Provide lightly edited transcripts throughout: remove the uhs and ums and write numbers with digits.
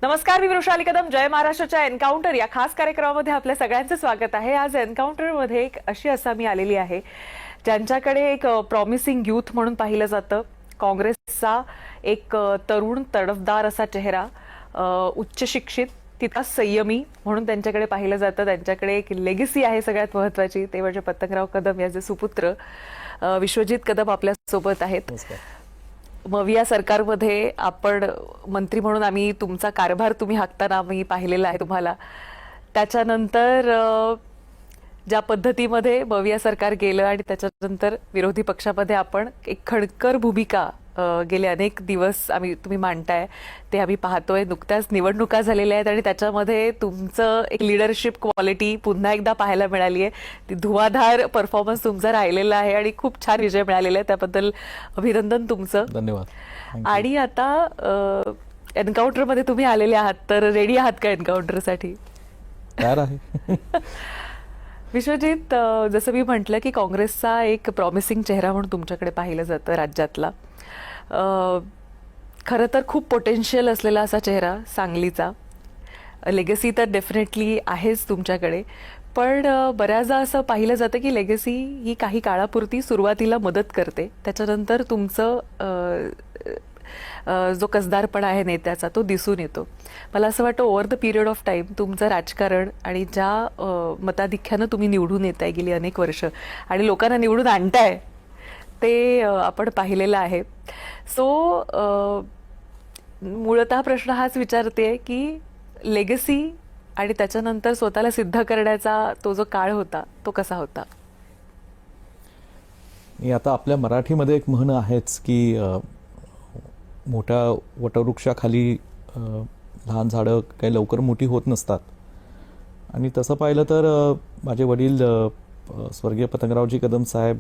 नमस्कार, मी वृषाली कदम. जय महाराष्ट्राच्या एन्काउंटर या खास कार्यक्रमामध्ये आपल्या सगळ्यांचं स्वागत आहे. आज एन्काउंटरमध्ये एक अशी असामी आलेली आहे ज्यांच्याकडे एक प्रॉमिसिंग यूथ म्हणून पाहिलं जातं. काँग्रेसचा एक तरुण तडफदार असा चेहरा, उच्च शिक्षित, तितका संयमी म्हणून त्यांच्याकडे पाहिलं जातं. त्यांच्याकडे एक लेगसी आहे सगळ्यात महत्वाची, ते म्हणजे पतंगराव कदम याचे सुपुत्र विश्वजित कदम आपल्या सोबत आहेत. मविया सरकारमध्ये आपण मंत्री म्हणून आम्ही तुमचा कारभार तुम्ही हाकताना आम्ही पाहिलेला आहे तुम्हाला. त्याच्यानंतर ज्या पद्धतीमध्ये मविया सरकार गेलं आणि त्याच्यानंतर विरोधी पक्षामध्ये आपण एक खडकर भूमिका गेले अनेक दिवस तुम्ही मांडताय ते आम्ही पाहतोय. नुकत्याच निवडणुका झालेल्या आहेत आणि त्याच्यामध्ये तुमचं एक लिडरशिप क्वालिटी पुन्हा एकदा पाहायला मिळाली आहे. ती धुवाधार परफॉर्मन्स तुमचा राहिलेला आहे आणि खूप छान विजय मिळालेला आहे. त्याबद्दल अभिनंदन तुमचं. धन्यवाद. आणि आता एन्काउंटरमध्ये तुम्ही आलेले आहात, तर रेडी आहात का एन्काउंटरसाठी? तयार आहे. विश्वजित, जसं मी म्हटलं की काँग्रेसचा एक प्रॉमिसिंग चेहरा म्हणून तुमच्याकडे पाहिलं जातं राज्यातला. खरं तर खूप पोटेन्शियल असलेला असा चेहरा सांगलीचा. लेगसी तर डेफिनेटली आहेच तुमच्याकडे, पण बऱ्याचदा असं पाहिलं जातं की लेगसी ही काही काळापुरती सुरुवातीला मदत करते, त्याच्यानंतर तुमचं जो कसदारपणा आहे नेत्याचा तो दिसून येतो. मला असं वाटतं over the period of time तुमचं राजकारण आणि ज्या मताधिक्यानं तुम्ही निवडून येताय गेली अनेक वर्ष आणि लोकांना निवडून आणताय ते आपण पाहिलेलं आहे. सो मूळतः प्रश्न हाच विचारते की लेगसी आणि त्याच्यानंतर स्वतःला सिद्ध करण्याचा तो जो काळ होता तो कसा होता? आता आपल्या मराठीमध्ये एक म्हण आहेच की मोठ्या वटवृक्षाखाली लहान झाडं काही लवकर मोठी होत नसतात. आणि तसं पाहिलं तर माझे वडील स्वर्गीय पतंगरावजी कदम साहेब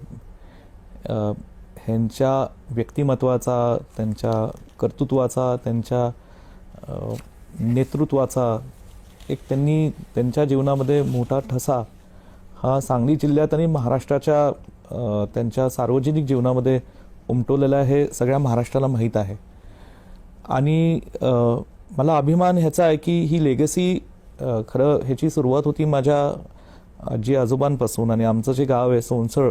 ह्यांच्या व्यक्तिमत्वाचा, त्यांच्या कर्तृत्वाचा, त्यांच्या नेतृत्वाचा एक त्यांनी त्यांच्या जीवनामध्ये मोठा ठसा हा सांगली जिल्ह्यात आणि महाराष्ट्राच्या त्यांच्या सार्वजनिक जीवनामध्ये उमटवलेला हे सगळ्या महाराष्ट्राला माहीत आहे. आणि मला अभिमान ह्याचा आहे की ही लेगसी खरं ह्याची सुरुवात होती माझ्या आजी आजोबांपासून आणि आमचं जे गाव आहे सोनसळ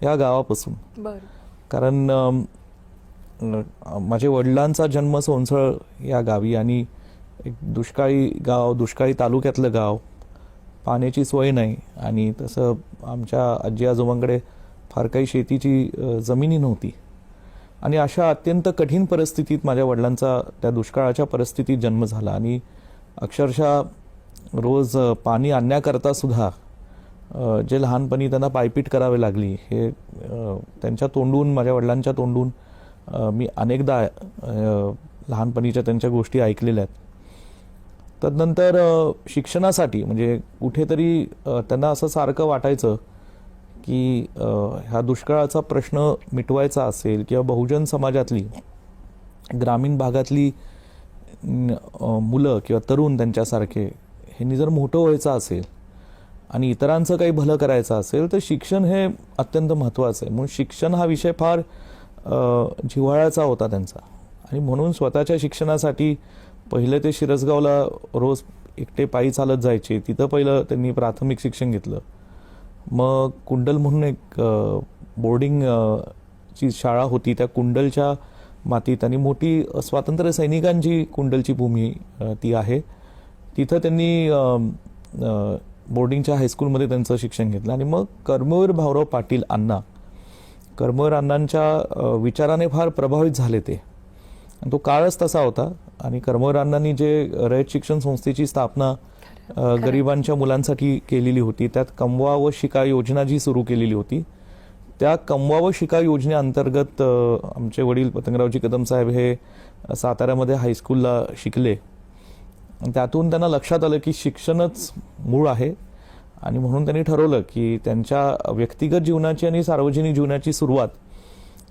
या गावापासून. कारण माझे वडिलांचा जन्म सोनसळ या गावी आणि एक दुष्काळी गाव, दुष्काळी तालुक्यातलं गाव, पाण्याची सोय नाही आणि तसं आमच्या आजी आजोबांकडे फार काही शेतीची जमिनी नव्हती. आणि अशा अत्यंत कठीण परिस्थितीत माझ्या वडिलांचा त्या दुष्काळाच्या परिस्थितीत जन्म झाला आणि अक्षरशः रोज पाणी आणण्याकरता सुद्धा जे लहानपणी त्यांना पायपीट करावी लागली हे त्यांच्या तोंडून, माझ्या वडिलांच्या तोंडून मी अनेकदा लहानपणीच्या त्यांच्या गोष्टी ऐकलेल्या आहेत. तदनंतर शिक्षणासाठी म्हणजे कुठेतरी त्यांना असं सारखं वाटायचं की ह्या दुष्काळाचा प्रश्न मिटवायचा असेल किंवा बहुजन समाजातली, ग्रामीण भागातली मुलं किंवा तरुण त्यांच्यासारखे ह्यांनी जर मोठं व्हायचं असेल आणि इतरांचं काही भलं करायचं असेल तर शिक्षण हे अत्यंत महत्त्वाचं आहे. म्हणून शिक्षण हा विषय फार जिव्हाळ्याचा होता त्यांचा. आणि म्हणून स्वतःच्या शिक्षणासाठी पहिले ते शिरसगावला रोज एकटे पायी चालत जायचे. तिथं पहिलं त्यांनी प्राथमिक शिक्षण घेतलं. मग कुंडल म्हणून एक बोर्डिंग ची शाळा होती, त्या कुंडलच्या मातीत आणि मोठी स्वातंत्र्य सैनिकांची कुंडलची भूमी ती आहे, तिथं त्यांनी बोर्डिंगच्या हायस्कूलमध्ये त्यांचं शिक्षण घेतलं. आणि मग कर्मवीर भाऊराव पाटील अण्णा, कर्मवीर अण्णांच्या विचाराने फार प्रभावित झाले ते. आणि तो काळच तसा होता. आणि कर्मवीर अण्णांनी जे रयत शिक्षण संस्थेची स्थापना गरिबांच्या मुलांसाठी केलेली होती, त्यात कमवा व शिका योजना जी सुरू केलेली होती, त्या कमवा व शिका योजनेअंतर्गत आमचे वडील पतंगरावजी कदम साहेब हे साताऱ्यामध्ये हायस्कूलला शिकले. त्यातून त्यांना लक्षात आलं की शिक्षणच मूळ आहे आणि म्हणून त्यांनी ठरवलं की त्यांच्या व्यक्तिगत जीवनाची आणि सार्वजनिक जीवनाची सुरुवात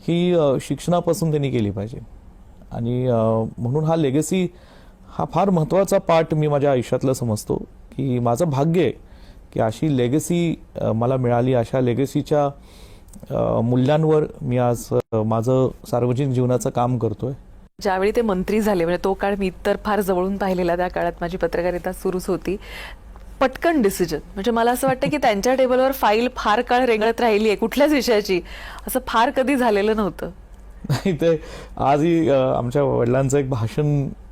ही शिक्षणापासून त्यांनी केली पाहिजे. आणि म्हणून हा लेगसी हा फार महत्त्वाचा पार्ट मी माझ्या आयुष्यातलं समजतो की माझं भाग्य आहे की अशी लेगसी मला मिळाली. अशा लेगसीच्या मूल्यांवर मी आज माझं सार्वजनिक जीवनाचं काम करतोय. ज्यावेळी ते मंत्री झाले, म्हणजे तो काळ मी तर फार जवळून पाहिलेला, त्या काळात माझी पत्रकारिता सुरूच होती. पटकन डिसिजन, म्हणजे मला असं वाटतं की त्यांच्या टेबलवर फाईल फार काळ रेंगळत राहिली आहे कुठल्याच विषयाची, असं फार कधी झालेलं नव्हतं. नाही, ते आजही आमच्या वडिलांचं एक भाषण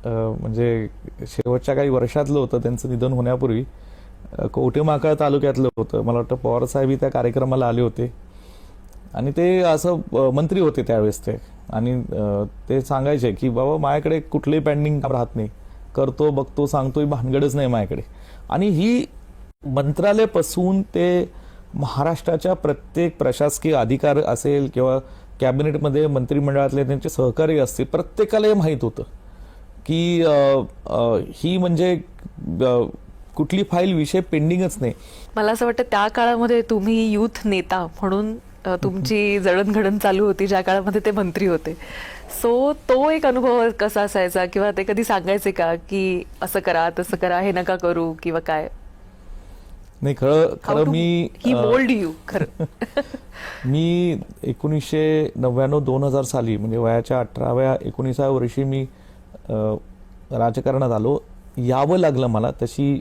म्हणजे शेवटच्या काही वर्षातलं होतं, त्यांचं निधन होण्यापूर्वी. कवठेमहांकाळ तालुक्यातलं होतं. मला वाटतं पवार साहेबही त्या कार्यक्रमाला आले होते आणि ते असं मंत्री होते त्यावेळेस ते. आणि ते सांगायचे की बाबा माझ्याकडे कुठलंही पेंडिंग काम राहत नाही, करतो बघतो सांगतोय, भानगडच नाही माझ्याकडे. आणि ही मंत्रालयापासून ते महाराष्ट्राच्या प्रत्येक प्रशासकीय अधिकार असेल किंवा कॅबिनेटमध्ये मंत्रिमंडळातले त्यांचे सहकारी असतील, प्रत्येकाला हे माहीत होतं की ही म्हणजे कुठली फाईल विषय पेंडिंगच नाही. मला असं वाटतं त्या काळामध्ये तुम्ही युथ नेता म्हणून तुमची जडणघडण चालू होती ज्या काळामध्ये ते मंत्री होते. सो तो एक अनुभव कसा असायचा, किंवा ते कधी सांगायचे का की असं करा तसं करा, हे नका करू किंवा काय? नाही, खरं मी ही मोल्ड यू खरं. मी 1999-2000 साली म्हणजे वयाच्या 18व्या-19व्या वर्षी मी राजकारणात आलो. यावं लागलं मला. तशी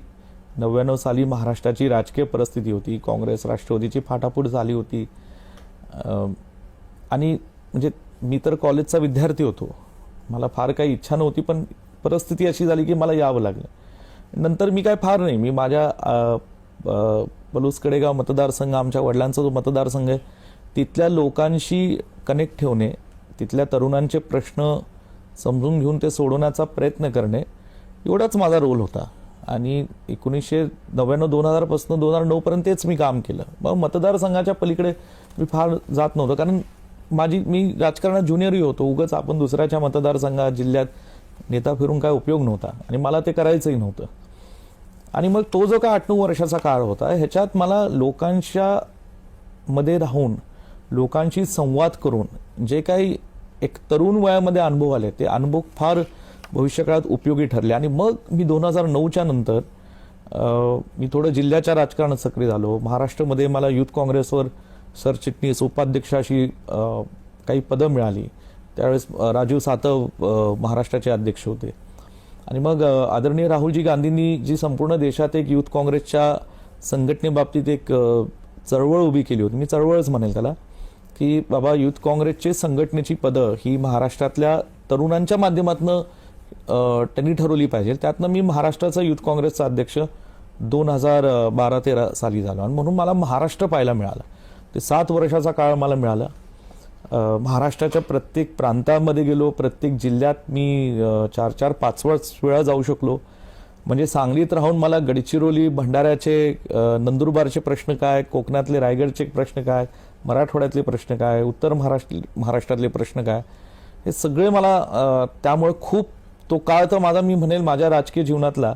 99 साली महाराष्ट्राची राजकीय परिस्थिती होती, काँग्रेस राष्ट्रवादीची फाटाफूट झाली होती. आणि म्हणजे मी तर कॉलेजचा विद्यार्थी होतो, मला फार काही इच्छा नव्हती, पण परिस्थिती अशी झाली की मला यावं लागलं. नंतर मी काय फार नाही, मी माझ्या पलूस कडेगाव मतदारसंघ, आमच्या वडिलांचा जो मतदारसंघ आहे, तिथल्या लोकांशी कनेक्ट ठेवणे, तिथल्या तरुणांचे प्रश्न समजून घेऊन ते सोडवण्याचा प्रयत्न करणे, एवढाच माझा रोल होता. आणि 1999-2000 पासून 2009 पर्यंत तेच मी काम केलं. मग मतदारसंघाच्या पलीकडे मी फार जात नव्हतो, कारण मी राजकारणात ज्युनियरही होतो. उगाच आपण दुसऱ्याच्या मतदारसंघात जिल्ह्यात नेता फिरून काय उपयोग नव्हता आणि मला ते करायचंही नव्हतं. आणि मग तो जो काय 8-9 वर्षाचा काळ होता, ह्याच्यात मला लोकांच्या मध्ये राहून, लोकांशी संवाद करून जे काही एक तरुण वयामध्ये अनुभव आले, ते अनुभव फार भविष्यकाळात उपयोगी ठरले. आणि मग मी 2009च्या नंतर मी थोडं जिल्ह्याच्या राजकारणात सक्रिय झालो. महाराष्ट्रामध्ये मला युथ काँग्रेसवर सरचिटणीस, उपाध्यक्ष अशी काही पदं मिळाली. त्यावेळेस राजीव सातव महाराष्ट्राचे अध्यक्ष होते. आणि मग आदरणीय राहुलजी गांधींनी जी संपूर्ण देशात एक युथ काँग्रेसच्या संघटनेबाबतीत एक चळवळ उभी केली होती, मी चळवळच म्हणेल त्याला, की बाबा युथ काँग्रेसची संघटनेची पदं ही महाराष्ट्रातल्या तरुणांच्या माध्यमातून त्यांनी ठरवली पाहिजे. त्यातनं मी महाराष्ट्राचा युथ काँग्रेसचा अध्यक्ष 2012-13 साली झालो. आणि म्हणून मला महाराष्ट्र पाहायला मिळालं. ते 7 वर्षाचा काळ मला मिळाला. महाराष्ट्राच्या प्रत्येक प्रांतामध्ये गेलो, प्रत्येक जिल्ह्यात मी 4-4, 5 वेळा जाऊ शकलो. म्हणजे सांगलीत राहून मला गडचिरोली, भंडाऱ्याचे, नंदुरबारचे प्रश्न काय, कोकणातले रायगडचे प्रश्न काय, मराठवाड्यातले प्रश्न काय, उत्तर महाराष्ट्रातले प्रश्न काय, हे सगळे मला त्यामुळे खूप तो काळ तर माझा, मी म्हणेल माझ्या राजकीय जीवनातला,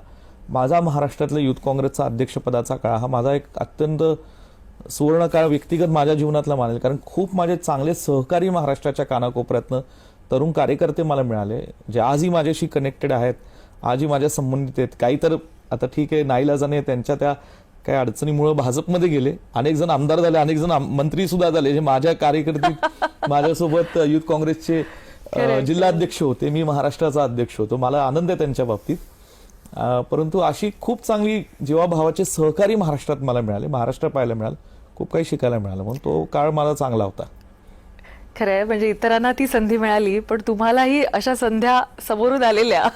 माझा महाराष्ट्रातल्या युथ काँग्रेसचा अध्यक्षपदाचा काळ हा माझा एक अत्यंत सुवर्ण काळ व्यक्तिगत माझ्या जीवनातला मानेल. कारण खूप माझे चांगले सहकारी महाराष्ट्राच्या कानाकोपऱ्यातनं तरुण कार्यकर्ते मला मिळाले, जे आजही माझ्याशी कनेक्टेड आहेत, आजही माझ्या संबंधित आहेत. काही तर आता ठीक आहे, नाईलाजाने त्यांच्या त्या काही अडचणीमुळे भाजपमध्ये गेले, अनेक जण आमदार झाले, अनेक जण मंत्री सुद्धा झाले, जे माझ्या कार्यकर्ते माझ्यासोबत युथ काँग्रेसचे जिल्हाध्यक्ष होते, मी महाराष्ट्राचा अध्यक्ष होतो. मला आनंद आहे त्यांच्या बाबतीत. परंतु अशी खूप चांगली जीवाभावाचे सहकारी महाराष्ट्रात मला मिळाले, महाराष्ट्र पाहायला मिळालं, खूप काही शिकायला मिळालं. म्हणून तो काळ मला चांगला होता. खरं आहे, म्हणजे इतरांना ती संधी मिळाली, पण तुम्हालाही अशा संध्या समोरून आलेल्या,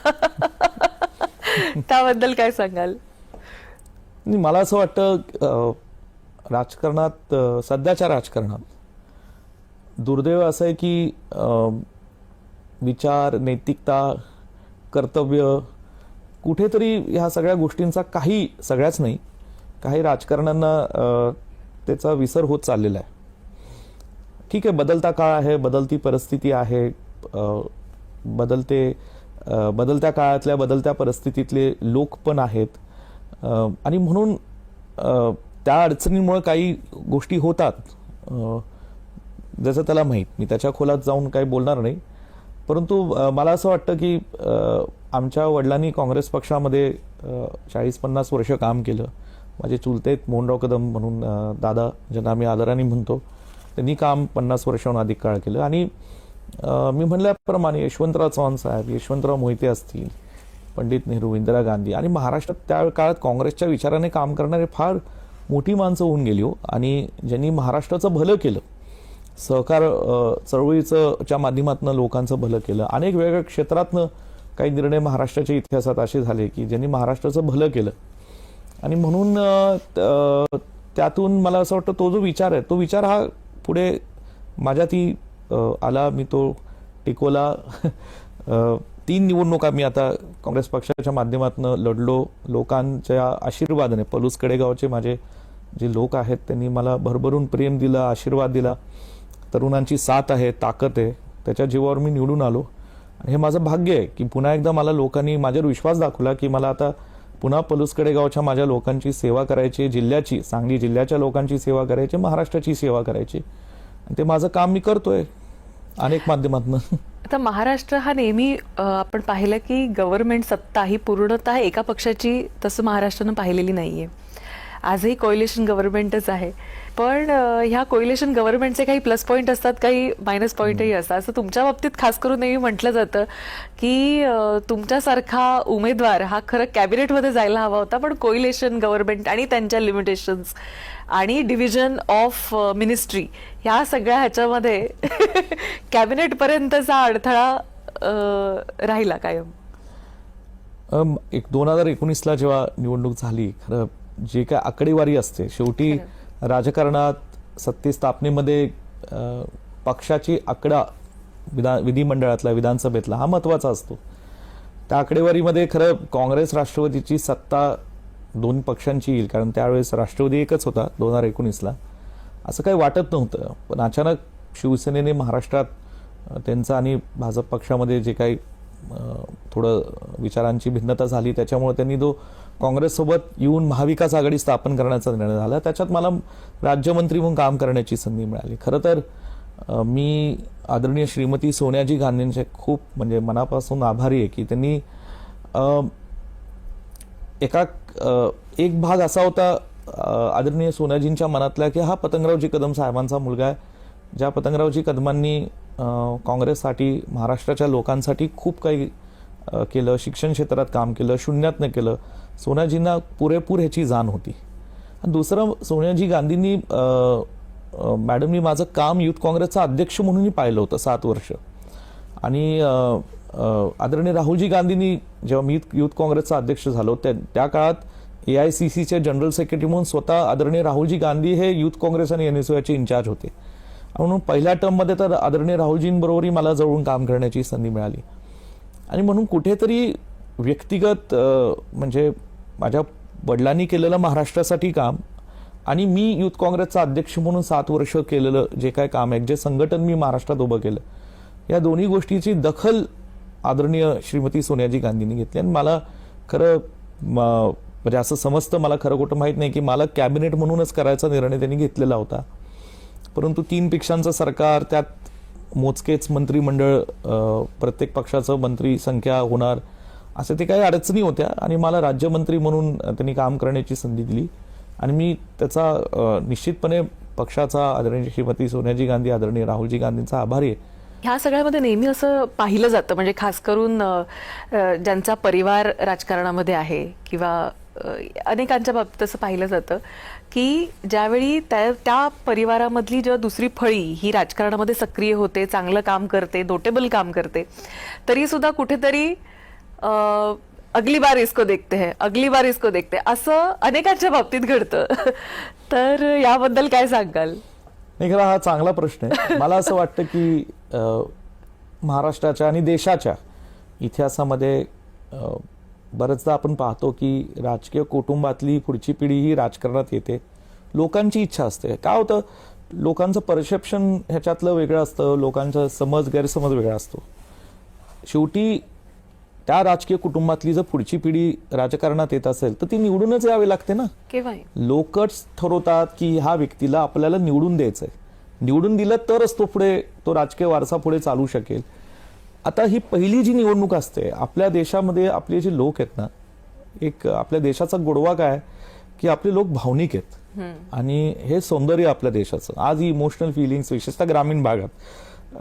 त्याबद्दल काय सांगाल? मला असं वाटतं राजकारणात, सध्याच्या राजकारणात दुर्दैव असं आहे की विचार, नैतिकता, कर्तव्य, कुठेतरी ह्या सगळ्या गोष्टींचा काही, सगळ्याच नाही, काही राजकारण्यांना त्याचा विसर होत चाललेला आहे. ठीक आहे, बदलता काळ आहे, बदलती परिस्थिती आहे, बदलत्या काळातल्या बदलत्या परिस्थितीतले लोक पण आहेत. आणि म्हणून त्या अडचणींमुळे काही गोष्टी होतात, जसं त्याला माहीत. मी त्याच्या खोलात जाऊन काही बोलणार नाही. परंतु मला असं वाटतं की आमच्या वडिलांनी काँग्रेस पक्षामध्ये 40-50 वर्ष काम केलं. माझे चुलतेत मोहनराव कदम म्हणून दादा, ज्यांना आम्ही आदराने म्हणतो, त्यांनी काम 50 वर्षाहून अधिक काळ केलं. आणि मी म्हणल्याप्रमाणे यशवंतराव चव्हाण साहेब, यशवंतराव मोहिते असतील, पंडित नेहरू, इंदिरा गांधी आणि महाराष्ट्रात त्या काळात काँग्रेसच्या विचाराने काम करणारे फार मोठी माणसं होऊन गेली हो. आणि ज्यांनी महाराष्ट्राचं भलं केलं, सहकार चळवळीच्या माध्यमातून लोकांचं भलं केलं. अनेक वेगवेगळ्या क्षेत्रातनं काही निर्णय महाराष्ट्राच्या इतिहासात असे झाले की ज्यांनी महाराष्ट्राचं भलं केलं. आणि म्हणून त्यातून मला असं वाटतं तो जो विचार आहे, तो विचार हा पुढे माझ्यात आला. मी तो टिकवला. 3 निवडणुका मी आता काँग्रेस पक्षाच्या माध्यमातून लढलो. लोकांच्या आशीर्वादाने, पलूस कडेगावचे माझे जे लोक आहेत त्यांनी मला भरभरून प्रेम दिलं, आशीर्वाद दिला. तरुणांची साथ आहे, ताकद आहे, त्याच्या जीवावर मी निवडून आलो. आणि हे माझं भाग्य आहे की पुन्हा एकदा मला लोकांनी माझ्यावर विश्वास दाखवला की मला आता पुन्हा पलूस कडेगावच्या माझ्या लोकांची सेवा करायची, जिल्ह्याची, सांगली जिल्ह्याच्या लोकांची सेवा करायची, महाराष्ट्राची सेवा करायची. आणि ते माझं काम मी करतोय अनेक माध्यमातून. आता महाराष्ट्र हा नेहमी आपण पाहिलं की गव्हर्नमेंट सत्ता ही पूर्णतः एका पक्षाची तसं महाराष्ट्रानं पाहिलेली नाहीये. आजही कोएलिशन गव्हर्नमेंटच आहे. पण ह्या कोएलिशन गव्हर्नमेंटचे काही प्लस पॉईंट असतात, काही मायनस पॉईंटही असतात. असं तुमच्या बाबतीत खास करून नेहमी म्हटलं जातं की तुमच्यासारखा उमेदवार हा खरं कॅबिनेटमध्ये जायला हवा होता, पण कोएलिशन गव्हर्नमेंट आणि त्यांच्या लिमिटेशन्स आणि डिव्हिजन ऑफ मिनिस्ट्री ह्या सगळ्या ह्याच्यामध्ये कॅबिनेट पर्यंतचा अडथळा राहिला कायम. 2019ला जेव्हा निवडणूक झाली, खरं जे काय आकडेवारी असते, शेवटी राजकारणात सत्ते स्थापनेमध्ये पक्षाची आकडा विधिमंडळातला, विधानसभेतला हा महत्वाचा असतो. त्या आकडेवारीमध्ये खरं काँग्रेस राष्ट्रवादीची सत्ता 2 पक्षांची येईल, कारण त्यावेळेस राष्ट्रवादी एकच होता 2019ला. असं काही वाटत नव्हतं. पण अचानक शिवसेनेने महाराष्ट्रात त्यांचं आणि भाजप पक्षामध्ये जे काही थोडं विचारांची भिन्नता झाली, त्याच्यामुळे त्यांनी जो काँग्रेससोबत येऊन महाविकास आघाडी स्थापन करण्याचा निर्णय झाला. त्याच्यात मला राज्यमंत्री म्हणून काम करण्याची संधी मिळाली. खरं तर मी आदरणीय श्रीमती सोनियाजी गांधींचे खूप म्हणजे मनापासून आभारी आहे की त्यांनी एक भाग असा होता आदरणीय सोनियाजींच्या मनातला की हा पतंगरावजी कदम साहेबांचा मुलगा आहे. ज्या पतंगरावजी कदमांनी काँग्रेससाठी, महाराष्ट्राच्या लोकांसाठी खूप काही केलं, शिक्षण क्षेत्रात काम केलं, शून्यातनं केलं. सोनियाजींना पुरेपूर ह्याची जाण होती. आणि दुसरं, सोनियाजी गांधींनी मॅडमनी माझं काम युथ काँग्रेसचा अध्यक्ष म्हणूनही पाहिलं होतं 7 वर्ष. आणि आदरणीय राहुलजी गांधींनी जेव्हा मी युथ काँग्रेसचा अध्यक्ष झालो त्या काळात AICCचे जनरल सेक्रेटरी म्हणून स्वतः आदरणीय राहुलजी गांधी हे युथ काँग्रेस आणि NSUचे इन्चार्ज होते. म्हणून पहिल्या टर्ममध्ये तर आदरणीय राहुलजींबरोबरही मला जवळून काम करण्याची संधी मिळाली. आणि म्हणून कुठेतरी व्यक्तिगत म्हणजे माझ्या वडिलांनी केलेलं महाराष्ट्रासाठी काम आणि मी युथ काँग्रेसचा अध्यक्ष म्हणून 7 वर्ष केलेलं जे काय काम आहे, जे संघटन मी महाराष्ट्रात उभं केलं, या दोन्ही गोष्टीची दखल आदरणीय श्रीमती सोनियाजी गांधींनी घेतली. आणि मला खरं म्हणजे असं समजतं, मला खरं खोटं माहीत नाही की मला कॅबिनेट म्हणूनच करायचा निर्णय त्यांनी घेतलेला होता. परंतु 3 पक्षांचं सरकार, त्यात मोजकेच मंत्रिमंडळ, प्रत्येक पक्षाचं मंत्री संख्या होणार, असे ते काही अडचणी होत्या. आणि मला राज्यमंत्री म्हणून त्यांनी काम करण्याची संधी दिली. आणि मी त्याचा निश्चितपणे पक्षाचा, आदरणीय श्रीमती सोनियाजी गांधी, आदरणीय राहुलजी गांधींचा आभारी आहे. ह्या सगळ्यामध्ये नेहमी असं पाहिलं जातं, म्हणजे खास करून ज्यांचा परिवार राजकारणामध्ये आहे किंवा अनेकांच्या बाबतीत असं पाहिलं जातं की ज्यावेळी त्या परिवारामधली जेव्हा दुसरी फळी ही राजकारणामध्ये सक्रिय होते, चांगलं काम करते, नोटेबल काम करते, तरी सुद्धा कुठेतरी अगली बार इसको देखते हैं, अगली बार इसको देखते, असं अनेकांच्या बाबतीत घडतं. तर याबद्दल काय सांगाल? नाही, खरं हा चांगला प्रश्न आहे. मला असं वाटतं की महाराष्ट्राच्या आणि देशाच्या इतिहासामध्ये बरेचदा आपण पाहतो की राजकीय कुटुंबातली पुढची पिढी ही राजकारणात येते. लोकांची इच्छा असते. काय होतं, लोकांचं परसेप्शन ह्याच्यातलं वेगळं असतं, लोकांचा समज, गैरसमज वेगळा असतो. शेवटी त्या राजकीय कुटुंबातली जर पुढची पिढी राजकारणात येत असेल तर ती निवडूनच यावी लागते ना. लोकच ठरवतात की ह्या व्यक्तीला आपल्याला निवडून द्यायचंय, निवडून दिलं तरच तो राजकीय वारसा पुढे चालू शकेल. आता ही पहिली जी निवडणूक असते आपल्या देशामध्ये, आपले जे लोक आहेत ना, एक आपल्या देशाचा गोडवा काय की आपले लोक भावनिक आहेत. आणि हे सौंदर्य आपल्या देशाचं. आज इमोशनल फिलिंग्स, विशेषतः ग्रामीण भागात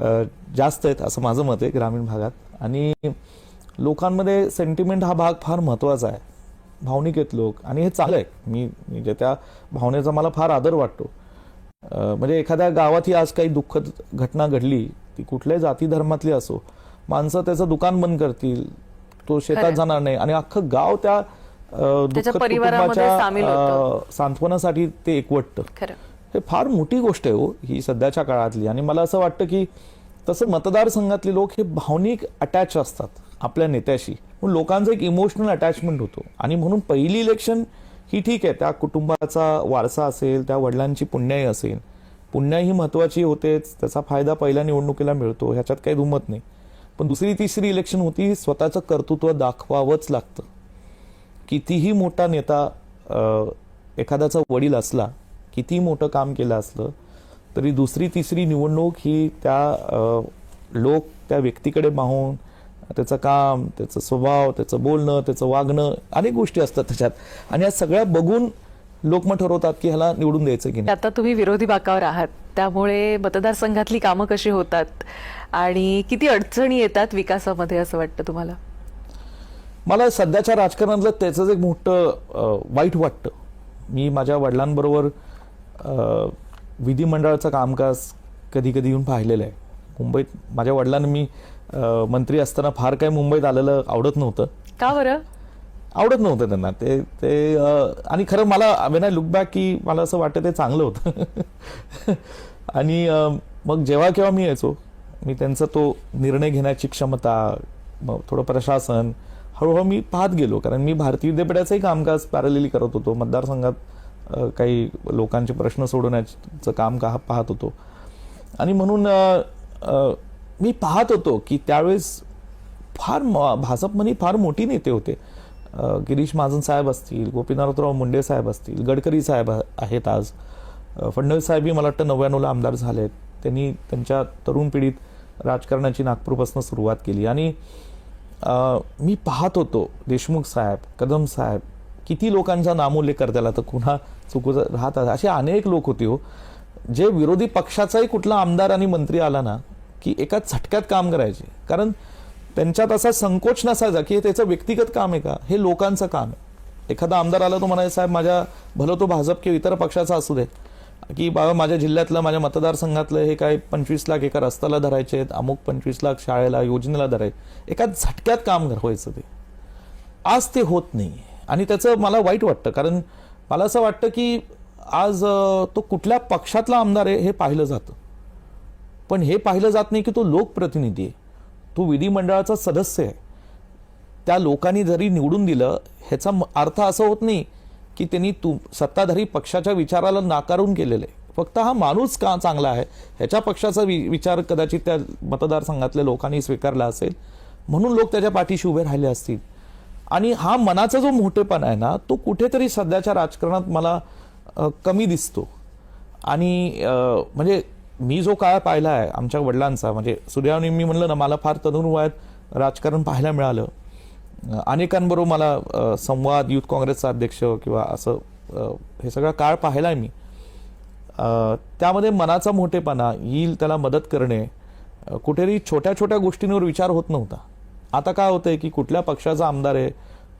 जास्त आहेत असं माझं मत आहे ग्रामीण भागात. आणि लोकांमध्ये सेंटिमेंट हा भाग फार महत्त्वाचा आहे. भावनिक आहेत लोक आणि हे चांगलं आहे. मी जे त्या भावनेचा मला फार आदर वाटतो. म्हणजे एखाद्या गावात ही आज काही दुःखद घटना घडली, ती कुठल्याही जाती धर्मातली असो, माणसं त्याचं दुकान बंद करतील, तो शेतात जाणार नाही आणि अख्खं गाव त्या दुःखद कुटुंबाच्या सांत्वनासाठी ते एकवटतं. हे फार मोठी गोष्ट आहे हो ही सध्याच्या काळातली. आणि मला असं वाटतं की तसं मतदारसंघातले लोक हे भावनिक अटॅच असतात आपल्या नेत्याशी, पण लोकांचं एक इमोशनल अटॅचमेंट होतो. आणि म्हणून पहिली इलेक्शन ही ठीक आहे, त्या कुटुंबाचा वारसा असेल, त्या वडिलांची पुण्याई असेल, पुण्याई ही महत्वाची होतेच, त्याचा फायदा पहिल्या निवडणुकीला मिळतो, ह्याच्यात काही दुमत नाही. पण दुसरी तिसरी इलेक्शन होती, स्वतःचं कर्तृत्व दाखवावंच लागतं. कितीही मोठा नेता एखाद्याचा वडील असला, किती मोठं काम केलं असलं तरी दुसरी तिसरी निवडणूक ही त्या लोक त्या व्यक्तीकडे पाहून त्याचं काम, त्याचं स्वभाव, त्याचं बोलणं, त्याचं वागणं, अनेक गोष्टी असतात त्याच्यात, आणि या सगळ्या बघून लोक मग ठरवतात की ह्याला निवडून द्यायचं की नाही. आता तुम्ही विरोधी बाकावर आहात, त्यामुळे मतदारसंघातली कामं कशी होतात आणि किती अडचणी येतात विकासामध्ये असं वाटतं तुम्हाला? मला सध्याच्या राजकारणातलं त्याचंच एक मोठं वाईट वाटतं. मी माझ्या वडिलांबरोबर विधिमंडळाचं कामकाज कधी कधी येऊन पाहिलेलं आहे. मुंबईत माझ्या वडिलांना मी मंत्री असताना फार काही मुंबईत आलेलं आवडत नव्हतं. का बरं? आवडत नव्हतं त्यांना ते आणि खरं मला वेन आय लुक बॅक की मला असं वाटतं ते चांगलं होतं. आणि मग जेव्हा केव्हा मी यायचो, मी त्यांचा तो निर्णय घेण्याची क्षमता, मग थोडं प्रशासन हळूहळू मी पाहत गेलो. कारण मी भारतीय विद्यापीठाचंही कामकाज पॅरलली करत होतो, मतदारसंघात काही लोकांचे प्रश्न सोडवण्याचं काम पाहत होतो. आणि म्हणून मी पाहत होतो की त्यावेळेस फार भाजपमध्ये फार मोठी नेते होते. गिरीश महाजन साहेब असतील, गोपीनाथराव मुंडे साहेब असतील, गडकरी साहेब आहेत आज, फडणवीस साहेबही मला वाटतं 99ला आमदार झालेत. त्यांनी त्यांच्या तरुण पिढीत राजकारणाची नागपूरपासून सुरुवात केली. आणि मी पाहत होतो देशमुख साहेब, कदम साहेब, किती लोकांचा नामोल्लेख करताला तर कुणा चुकून राहतात, असे अनेक लोक होते हो, जे विरोधी पक्षाचाही कुठला आमदार आणि मंत्री आला ना की एका झटक्यात काम करायचे. कारण त्यांच्यात असा संकोच नसायचा की हे त्याचं व्यक्तिगत काम आहे का, हे लोकांचं काम आहे. एखादा आमदार आला तो म्हणायचा, साहेब माझ्या भलं तो भाजप किंवा इतर पक्षाचा असू दे, की बाबा माझ्या जिल्ह्यातलं, माझ्या मतदारसंघातलं हे काय 25 लाख एका रस्त्याला धरायचे आहेत, अमुक 25 लाख शाळेला, योजनेला धरायचे, एका झटक्यात काम व्हायचं ते. आज ते होत नाही आणि त्याचं मला वाईट वाटतं. कारण मला असं वाटतं की आज तो कुठल्या पक्षातला आमदार आहे हे पाहिलं जातं, पण हे पाहिलं जात नाही की तो लोकप्रतिनिधी आहे, तो विधिमंडळाचा सदस्य आहे. त्या लोकांनी जरी निवडून दिलं ह्याचा अर्थ असा होत नाही की त्यांनी सत्ताधारी पक्षाच्या विचाराला नाकारून केलेलं आहे. फक्त हा माणूस का चांगला आहे ह्याच्या पक्षाचा विचार कदाचित त्या मतदारसंघातल्या लोकांनी स्वीकारला असेल, म्हणून लोक त्याच्या पाठीशी उभे राहिले असतील. आणि हा मनाचा जो मोठेपणा आहे ना, तो कुठेतरी सध्याच्या राजकारणात मला कमी दिसतो. आणि म्हणजे मी जो काळ पाहिला आहे आमच्या वडिलांचा, म्हणजे सुदैवाने मी म्हणलं ना, मला फार तरुण वयात राजकारण पाहायला मिळालं. अनेकांबरोबर मला संवाद, युथ काँग्रेसचा अध्यक्ष किंवा असं हे सगळा काळ पाहिला आहे मी. त्यामध्ये मनाचा मोठेपणा, येईल त्याला मदत करणे, कुठेतरी छोट्या छोट्या गोष्टींवर विचार होत नव्हता. आता काय होतंय की कुठल्या पक्षाचा आमदार आहे,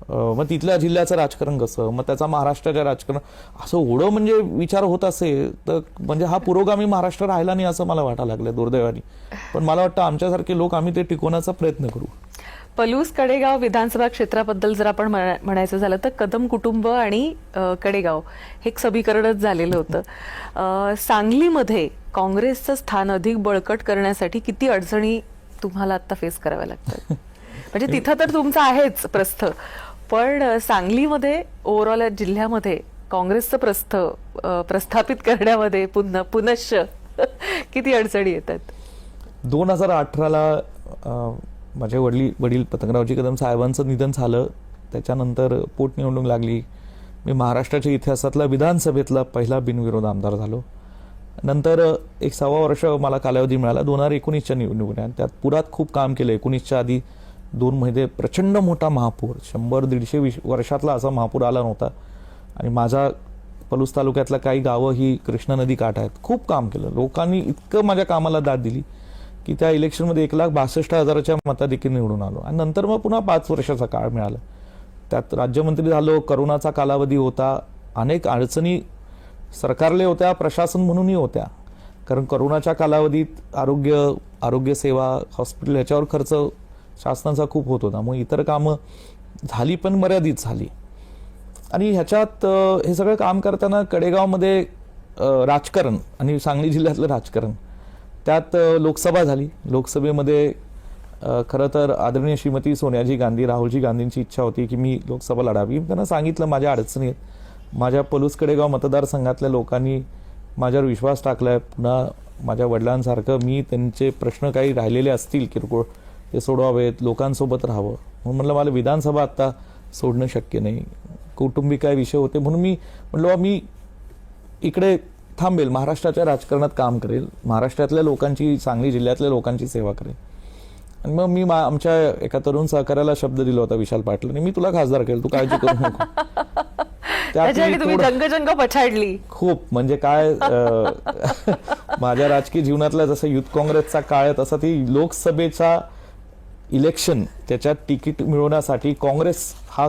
मग तिथल्या जिल्ह्याचं राजकारण कसं, मग त्याचा महाराष्ट्राच्या राजकारण असं एवढं म्हणजे विचार होत असेल तर म्हणजे हा पुरोगामी महाराष्ट्र राहिला नाही असं मला वाटायला लागलं दुर्दैवाने. पण मला वाटतं आमच्यासारखे लोक आम्ही ते टिकवण्याचा प्रयत्न करू. पलूस कडेगाव विधानसभा क्षेत्राबद्दल जर आपण म्हणायचं झालं तर कदम कुटुंब आणि कडेगाव हे एक समीकरणच झालेलं होतं. सांगलीमध्ये काँग्रेसचं स्थान अधिक बळकट करण्यासाठी किती अडचणी तुम्हाला आता फेस कराव्या लागतात? म्हणजे तिथं तर तुमचं आहेच प्रस्थ, पण सांगलीमध्ये ओव्हरऑल जिल्ह्यामध्ये काँग्रेसचं प्रस्थापित करण्यामध्ये पुनश्च किती अडचणी येतात? 2018ला माझे वडील पतंगरावजी कदम साहेबांचं निधन झालं. त्याच्यानंतर पोटनिवडणूक लागली. मी महाराष्ट्राच्या इतिहासातला विधानसभेतला पहिला बिनविरोध आमदार झालो. नंतर 1.25 वर्ष मला कालावधी मिळाला 2019च्या निवडणुकीत. त्यात पुरात खूप काम केलं. 19च्या आधी 2 महिने प्रचंड मोठा महापूर, 100-150 वर्षातला असा महापूर आला नव्हता. आणि माझ्या पलूस तालुक्यातल्या काही गावं ही कृष्णा नदी काठ आहेत. खूप काम केलं लोकांनी, इतकं माझ्या कामाला दाद दिली की त्या इलेक्शनमध्ये 1,62,000च्या मताधिक्य निवडून आलो आणि नंतर मग पुन्हा 5 वर्षाचा काळ मिळाला. त्यात राज्यमंत्री झालो, करोनाचा कालावधी होता, अनेक अडचणी सरकारले होत्या, प्रशासन म्हणूनही होत्या. कारण करोनाच्या कालावधीत आरोग्य सेवा, हॉस्पिटल ह्याच्यावर खर्च शासनाचा खूप होत होता. मग इतर कामं झाली पण मर्यादित झाली. आणि ह्याच्यात हे सगळं काम करताना कडेगावमध्ये राजकारण आणि सांगली जिल्ह्यातलं राजकारण, त्यात लोकसभा झाली. लोकसभेमध्ये खरं तर आदरणीय श्रीमती सोनियाजी गांधी, राहुलजी गांधींची इच्छा होती की मी लोकसभा लढावी. त्यांना सांगितलं माझ्या अडचणी आहेत. माझ्या पलूस कडेगाव मतदारसंघातल्या लोकांनी माझ्यावर विश्वास टाकलाय. पुन्हा माझ्या वडिलांसारखं मी त्यांचे प्रश्न काही राहिलेले असतील किरकोळ ते सोडवावेत, लोकांसोबत राहावं. म्हणून म्हटलं मला विधानसभा आत्ता सोडणं शक्य नाही, कौटुंबिक काय विषय होते. म्हणून मी म्हटलं मी इकडे थांबेल, महाराष्ट्राच्या राजकारणात काम करेल, महाराष्ट्रातल्या लोकांची, सांगली जिल्ह्यातल्या लोकांची सेवा करेल. आणि मग मी आमच्या एका तरुण सहकार्याला शब्द दिला होता, विशाल पाटलांनी, मी तुला खासदार केलं, तू काळजी करू नको. त्याच्यासाठी तुम्ही जंग पछाडली खूप. म्हणजे काय माझ्या राजकीय जीवनातला जसं युथ काँग्रेसचा काळ आहे तसा ती लोकसभेचा इलेक्शन, त्याच्यात तिकीट मिळवण्यासाठी काँग्रेस हा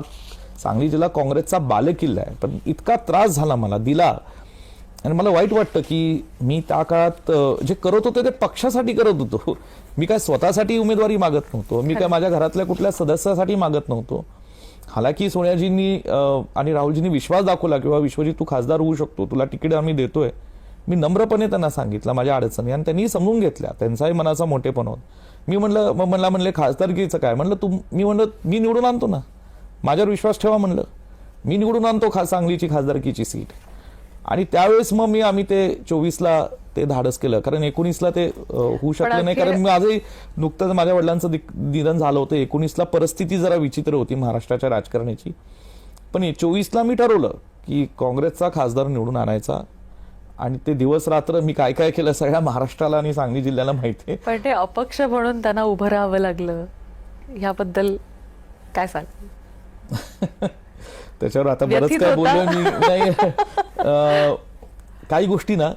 सांगली जिल्हा काँग्रेसचा बालेकिल्ला आहे. पण इतका त्रास झाला मला, दिला. आणि मला वाईट वाटतं की मी त्या काळात जे करत होते ते पक्षासाठी करत होतो. मी काय स्वतःसाठी उमेदवारी मागत नव्हतो, मी काय माझ्या घरातल्या कुठल्या सदस्यासाठी मागत नव्हतो. हालाकी सोनियाजींनी आणि राहुलजींनी विश्वास दाखवला किंवा विश्वजीत तू खासदार होऊ शकतो, तुला तिकीट आम्ही देतोय. मी नम्रपणे त्यांना सांगितलं माझ्या अडचणी आणि त्यांनी समजून घेतल्या. त्यांचाही मनाचा मोठेपण होता. मी म्हणलं खासदारकीचं काय, म्हणलं मी निवडून आणतो ना, माझ्यावर विश्वास ठेवा, म्हणलं मी निवडून आणतो सांगलीची खासदारकीची सीट. आणि त्यावेळेस मग आम्ही ते 24ला ते धाडस केलं, कारण 19ला ते होऊ शकलं नाही. कारण माझंही नुकतंच माझ्या वडिलांचं निधन झालं होतं. 19ला परिस्थिती जरा विचित्र होती महाराष्ट्राच्या राजकारणाची. पण 24ला मी ठरवलं की काँग्रेसचा खासदार निवडून आणायचा. आणि ते दिवस रात्र मी काय काय केलं सगळ्या महाराष्ट्राला आणि सांगली जिल्ह्याला माहिती आहे. पण ते अपक्ष म्हणून त्यांना उभं राहावं लागलं, ह्याबद्दल काय सांग? त्याच्यावर आता बरंच काय बोललो मी. नाही, काही गोष्टी ना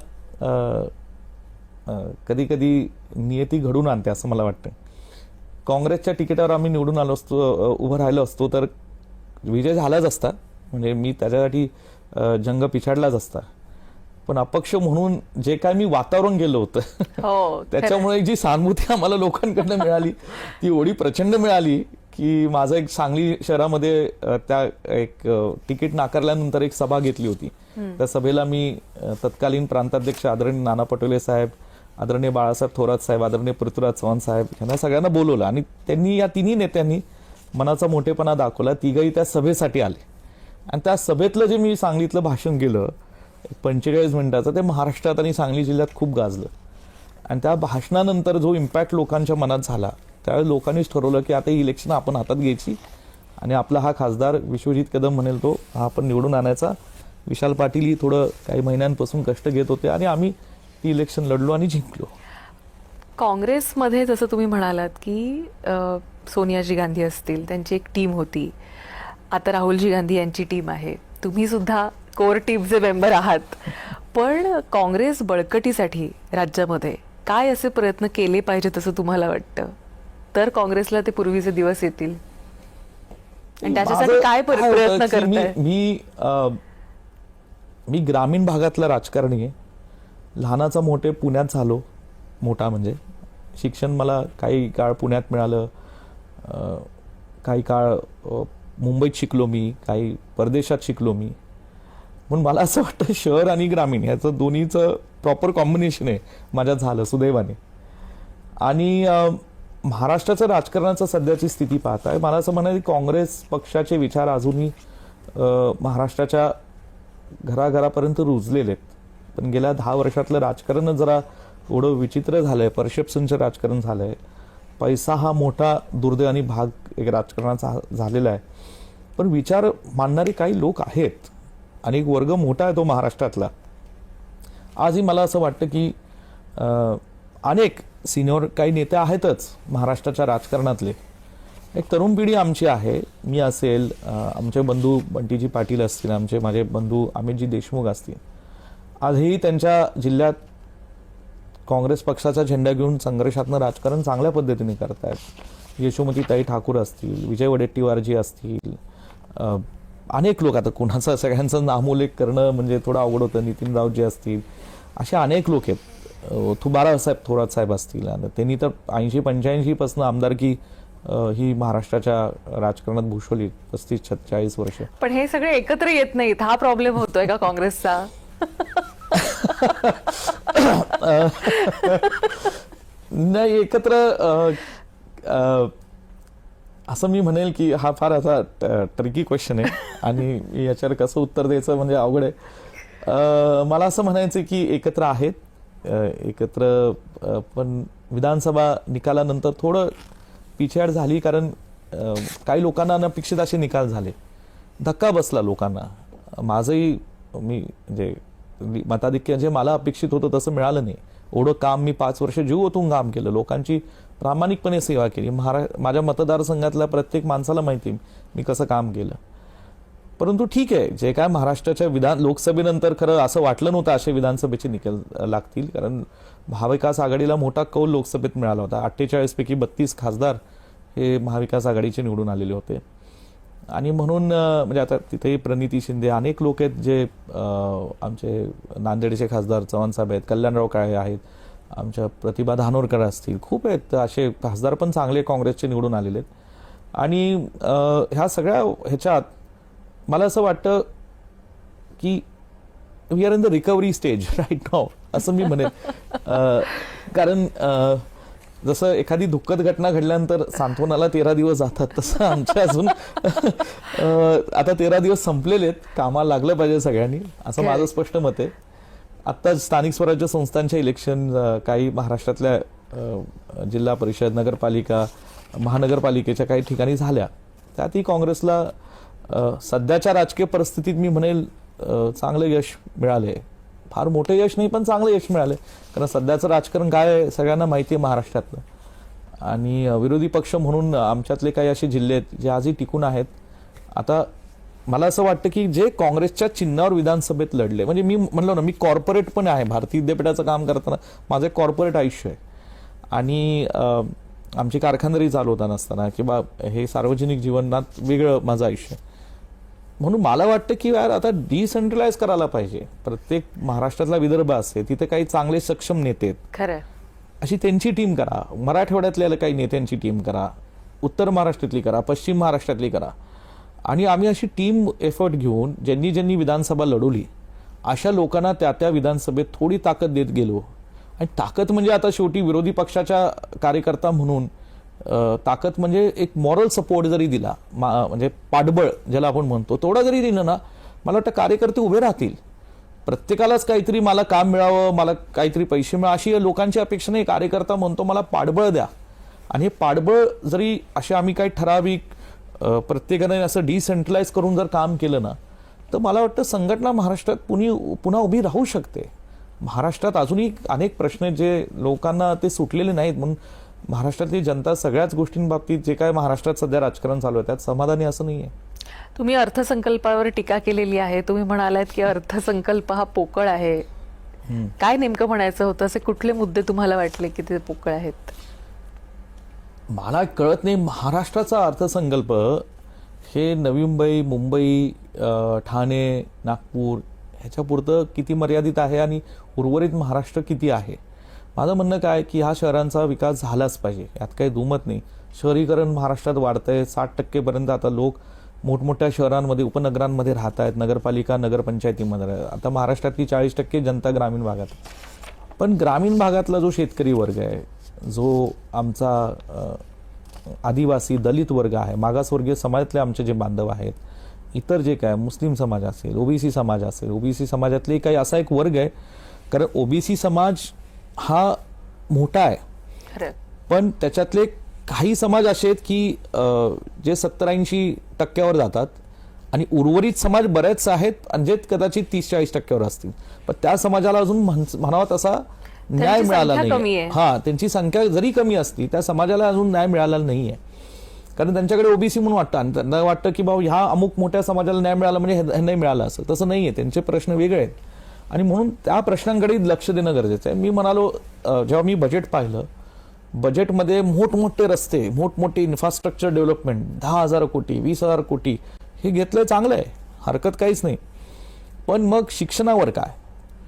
कधी कधी नियती घडून आणते असं मला वाटतं. काँग्रेसच्या तिकिटावर आम्ही निवडून आलो असतो, उभं राहिलो असतो तर विजय झालाच असता. म्हणजे मी त्याच्यासाठी जंग पिछाडलाच असता. पण अपक्ष म्हणून जे काय मी वातावरण गेलो होतं त्याच्यामुळे जी सहानुभूती आम्हाला लोकांकडनं मिळाली ती एवढी प्रचंड मिळाली की माझं एक सांगली शहरामध्ये त्या एक तिकीट नाकारल्यानंतर एक सभा घेतली होती. त्या सभेला मी तत्कालीन प्रांताध्यक्ष आदरणीय नाना पटोले साहेब, आदरणीय बाळासाहेब थोरात साहेब, आदरणीय पृथ्वीराज चव्हाण साहेब यांना सगळ्यांना बोलवलं आणि त्यांनी, या तिन्ही नेत्यांनी मनाचा मोठेपणा दाखवला. तिघही त्या सभेसाठी आले आणि त्या सभेतलं जे मी सांगलीतलं भाषण केलं 45 मिनिटाचं, ते महाराष्ट्रात आणि सांगली जिल्ह्यात खूप गाजलं. आणि त्या भाषणानंतर जो इम्पॅक्ट लोकांच्या मनात झाला, त्यावेळेस लोकांनीच ठरवलं की आता ही इलेक्शन आपण हातात घ्यायची आणि आपला हा खासदार विश्वजित कदम म्हणेल तो हा आपण निवडून आणायचा. विशाल पाटीलही थोडं काही महिन्यांपासून कष्ट घेत होते आणि आम्ही ती इलेक्शन लढलो आणि जिंकलो. काँग्रेसमध्ये जसं तुम्ही म्हणालात की सोनियाजी गांधी असतील, त्यांची एक टीम होती, आता राहुलजी गांधी यांची टीम आहे, तुम्ही सुद्धा कोर टीमचे मेंबर आहात. पण काँग्रेस बळकटीसाठी राज्यामध्ये काय असे प्रयत्न केले पाहिजेत असं तुम्हाला वाटतं, तर काँग्रेसला ते पूर्वीचे दिवस येतील? आणि त्याच्यासाठी काय प्रयत्न करताय? मी ग्रामीण भागातला राजकारणी आहे. लहानाचा मोठे पुण्यात झालो, मोठा म्हणजे शिक्षण मला काही काळ पुण्यात मिळालं, काही काळ मुंबईत शिकलो मी, काही परदेशात शिकलो मी. म्हणून मला असं वाटतं शहर आणि ग्रामीण ह्याचं दोन्हीचं प्रॉपर कॉम्बिनेशन आहे माझ्यात झालं सुदैवाने. आणि महाराष्ट्राच्या राजकारणाचं सध्याची स्थिती पाहताय, मला असं म्हणायचं काँग्रेस पक्षाचे विचार अजूनही महाराष्ट्राच्या घराघरापर्यंत रुजलेले आहेत. पण गेल्या 10 वर्षातलं राजकारण जरा थोडं विचित्र झालंय, परसेप्शनचं राजकारण झालंय. पैसा हा मोठा दुर्दैवानी भाग एक राजकारणाचा झालेला आहे. पण विचार मानणारे काही लोक आहेत आणि एक वर्ग मोठा आहे तो महाराष्ट्रातला. आजही मला असं वाटतं की अनेक सिनियर काही नेते आहेतच महाराष्ट्राच्या राजकारणातले. एक तरुण पिढी आमची आहे, मी असेल, आमचे बंधू बंटीजी पाटील असतील, माझे बंधू अमितजी देशमुख असतील, आजही त्यांच्या जिल्ह्यात काँग्रेस पक्षाचा झेंडा घेऊन संघर्षात्मक राजकारण चांगल्या पद्धतीने करतायत. यशोमतीताई ठाकूर असतील, विजय वडेट्टीवारजी असतील, अनेक लोक, आता कुणाचं सगळ्यांचं नामोल्लेख करणं म्हणजे थोडं अवघड होतं, नितीन राऊतजी असतील, असे अनेक लोक आहेत. बाळासाहेब थोरात साहेब असतील, आणि त्यांनी तर 80-85 पासून आमदारकी ही महाराष्ट्राच्या राजकारणात भूषवली 35-40 वर्ष. पण हे सगळे एकत्र येत नाहीत, हा प्रॉब्लेम होतोय का काँग्रेसचा? नाही, एकत्र असं मी म्हणेल की हा फार असा ट्रिकी क्वेश्चन आहे आणि याच्यावर कसं उत्तर द्यायचं म्हणजे अवघड आहे. मला असं म्हणायचं की एकत्र आहेत, एकत्र, पण विधानसभा निकालानंतर थोडं पिछेहाट झाली, कारण काही लोकांना अनपेक्षित असे निकाल झाले, धक्का बसला लोकांना. माझंही मी म्हणजे मताधिक्य जे मला अपेक्षित होतं तसं मिळालं नाही. एवढं काम मी 5 वर्ष जीव ओतून काम केलं, लोकांची प्रामाणिकपणे सेवा केली. माझ्या मतदारसंघातल्या प्रत्येक माणसाला माहिती मी कसं काम केलं. परंतु ठीक आहे, जे काय महाराष्ट्राच्या लोकसभेनंतर खरं असं वाटलं नव्हतं असे विधानसभेचे निकाल लागतील, कारण महाविकास आघाडीला मोठा कौल लोकसभेत मिळाला होता. 48 पैकी 32 खासदार हे महाविकास आघाडीचे निवडून आलेले होते. आणि म्हणून म्हणजे आता तिथेही प्रणिती शिंदे, अनेक लोक आहेत जे आमचे नांदेडचे खासदार चव्हाणसाहेब आहेत, कल्याणराव काळे आहेत, आमच्या प्रतिभा धानोरकर असतील, खूप आहेत असे खासदार पण चांगले काँग्रेसचे निवडून आलेले आहेत. आणि ह्या सगळ्या ह्याच्यात मला असं वाटतं की we are in the recovery stage right now, असं मी म्हणेन. कारण जसं एखादी दुःखद घटना घडल्यानंतर सांत्वनाला 13 दिवस जातात, तसं आमच्या अजून आता 13 दिवस संपलेले आहेत. कामाला लागलं पाहिजे सगळ्यांनी, असं माझं स्पष्ट मत आहे. आत्ता स्थानिक स्वराज्य संस्थांच्या इलेक्शन काही महाराष्ट्रातल्या जिल्हा परिषद, नगरपालिका, महानगरपालिकेच्या काही ठिकाणी झाल्या, त्यातही काँग्रेसला सध्याच्या राजकीय परिस्थितीत मी म्हणेल चांगलं यश मिळाले. फार मोठं यश नाही, पण चांगलं यश मिळालं, कारण सध्याचं राजकारण काय आहे सगळ्यांना माहिती आहे महाराष्ट्रातलं. आणि विरोधी पक्ष म्हणून आमच्यातले काही असे जिल्हे आहेत जे आजही टिकून आहेत. आता मला असं वाटतं की जे काँग्रेसच्या चिन्हावर विधानसभेत लढले, म्हणजे मी म्हणलो ना, मी कॉर्पोरेट पण आहे, भारतीय विद्यापीठाचं काम करताना माझं एक कॉर्पोरेट आयुष्य आहे. आणि आमची कारखानदारी चालू होता नसताना किंवा हे सार्वजनिक जीवनात वेगळं माझं आयुष्य आहे. म्हणून मला वाटतं की यार आता डिसेंट्रलाइज करायला पाहिजे. प्रत्येक महाराष्ट्रातला विदर्भ असते, तिथे काही चांगले सक्षम नेते आहेत, खरं, अशी त्यांची टीम करा. मराठवाड्यातल्या काही नेत्यांची टीम करा, उत्तर महाराष्ट्रातली करा, पश्चिम महाराष्ट्रातली करा. आणि आम्ही अशी टीम एफर्ट घेऊन ज्यांनी ज्यांनी विधानसभा लढवली अशा लोकांना त्या त्या विधानसभेत थोडी ताकद देत गेलो. आणि ताकद म्हणजे आता शेवटी विरोधी पक्षाच्या कार्यकर्ता म्हणून ताकद म्हणजे एक मॉरल सपोर्ट जरी दिला, म्हणजे पाठबळ ज्याला आपण म्हणतो, तेवढा जरी दिलं ना, मला वाटतं कार्यकर्ते उभे राहतील. प्रत्येकालाच काहीतरी मला काम मिळावं, मला काहीतरी पैसे मिळावं अशी लोकांची अपेक्षा नाही. कार्यकर्ता म्हणतो मला पाठबळ द्या. आणि हे पाठबळ जरी असे आम्ही काही ठराविक प्रत्येकाने असं डिसेंट्रलाइज करून जर काम केलं ना, तर मला वाटतं संघटना महाराष्ट्रात पुन्हा उभी राहू शकते. महाराष्ट्रात अजूनही अनेक प्रश्न आहेत जे लोकांना ते सुटलेले नाहीत. म्हणून महाराष्ट्रातली जनता सगळ्याच गोष्टींबाबतीत जे काय महाराष्ट्रात सध्या राजकारण चालू आहे त्यात समाधानी असं नाही आहे. तुम्ही अर्थसंकल्पावर टीका केलेली आहे. तुम्ही म्हणालात की अर्थसंकल्प हा पोकळ आहे. काय नेमकं म्हणायचं होतं? असे कुठले मुद्दे तुम्हाला वाटले की ते पोकळ आहेत? मला कळत नाही. महाराष्ट्राचा अर्थसंकल्प हे नवी मुंबई, ठाणे, नागपूर ह्याच्यापुरतं किती मर्यादित आहे आणि उर्वरित महाराष्ट्र किती आहे? माझं म्हणणं काय की ह्या शहरांचा विकास झालाच पाहिजे, यात काही दुमत नाही. शहरीकरण महाराष्ट्रात वाढतंय. 60% पर्यंत आता लोक मोठमोठ्या शहरांमध्ये, उपनगरांमध्ये राहत आहेत, नगरपालिका, नगरपंचायतीमध्ये. आता महाराष्ट्रातली 40% जनता ग्रामीण भागात. पण ग्रामीण भागातला जो शेतकरी वर्ग आहे, जो आमचा आदिवासी दलित वर्ग आहे, मागासवर्गीय समाजातले आमचे जे बांधव आहेत, इतर जे काय मुस्लिम समाज असेल, ओबीसी समाज असेल, ओबीसी समाजातले काही असा एक वर्ग आहे, कारण ओबीसी समाज हा मोठा आहे, पण त्याच्यातले काही समाज असे आहेत की जे 70-80% जातात आणि उर्वरित समाज बरेच आहेत आणि जे कदाचित 30-40% असतील. पण त्या समाजाला अजून म्हणावा तसा न्याय मिळाला नाही. त्यांची संख्या जरी कमी असती, त्या समाजाला अजून न्याय मिळाला नाहीये. कारण त्यांच्याकडे ओबीसी म्हणून वाटतं आणि त्यांना वाटतं की बाबा ह्या अमुक मोठ्या समाजाला न्याय मिळाला म्हणजे हे नाही मिळाला असेल. तसं नाहीये, त्यांचे प्रश्न वेगळे आहेत. आणि म्हणून त्या प्रश्नांकडे लक्ष देणं गरजेचं आहे. मी म्हणालो जेव्हा मी बजेट पाहिलं, बजेटमध्ये मोठमोठे रस्ते, मोठमोठे इन्फ्रास्ट्रक्चर डेव्हलपमेंट 10,000 कोटी 20,000 कोटी हे घेतलंय, चांगलं आहे, हरकत काहीच नाही. पण मग शिक्षणावर काय,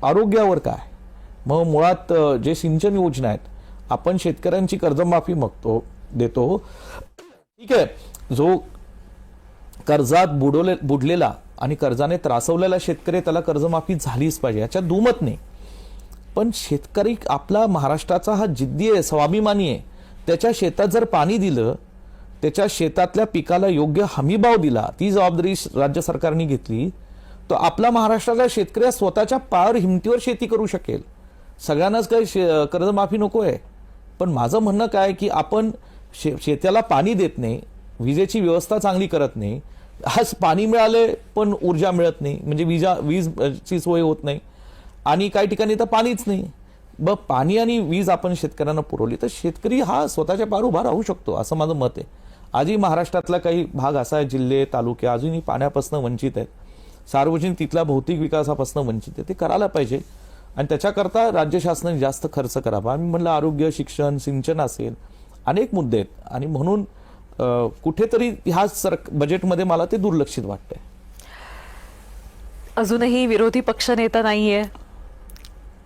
आरोग्यावर काय, मग मुळात जे सिंचन योजना आहेत, आपण शेतकऱ्यांची कर्जमाफी देतो, ठीक आहे, जो कर्जात बुडलेला आणि कर्जाने त्रासवलेला शेतकरी त्याला कर्जमाफी झालीच पाहिजे, याच्यात दुमत नाही. पण शेतकरी आपला महाराष्ट्राचा हा जिद्दी आहे, स्वाभिमानी आहे. त्याच्या शेतात जर पाणी दिलं, त्याच्या शेतातल्या पिकाला योग्य हमीभाव दिला, ती जबाबदारी राज्य सरकारने घेतली, तर आपला महाराष्ट्राचा शेतकरी स्वतःच्या पायावर हिमतीवर शेती करू शकेल. सगळ्यांनाच काही कर्जमाफी नको आहे. पण माझं म्हणणं काय की आपण शेताला पाणी देत नाही, विजेची व्यवस्था चांगली करत नाही. आज पाणी मिळाले पण ऊर्जा मिळत नाही, म्हणजे वीजची सोय होत नाही, आणि काही ठिकाणी तर पाणीच नाही. मग पाणी आणि वीज आपण शेतकऱ्यांना पुरवली तर शेतकरी हा स्वतःच्या पायावर उभा राहू शकतो, असं माझं मत आहे. आजही महाराष्ट्रातला काही भाग असा आहे, जिल्हे तालुके अजूनही पाण्यापासून वंचित आहेत, सार्वजनिक तिथल्या भौतिक विकासापासून वंचित आहे. ते करायला पाहिजे आणि त्याच्याकरता राज्य शासनाने जास्त खर्च करावा. आम्ही म्हणलं आरोग्य, शिक्षण, सिंचन असेल, अनेक मुद्दे आहेत, आणि म्हणून कुठेतरी ह्या बजेटमध्ये मला ते दुर्लक्षित वाटतंय. अजूनही विरोधी पक्षनेता नाहीये.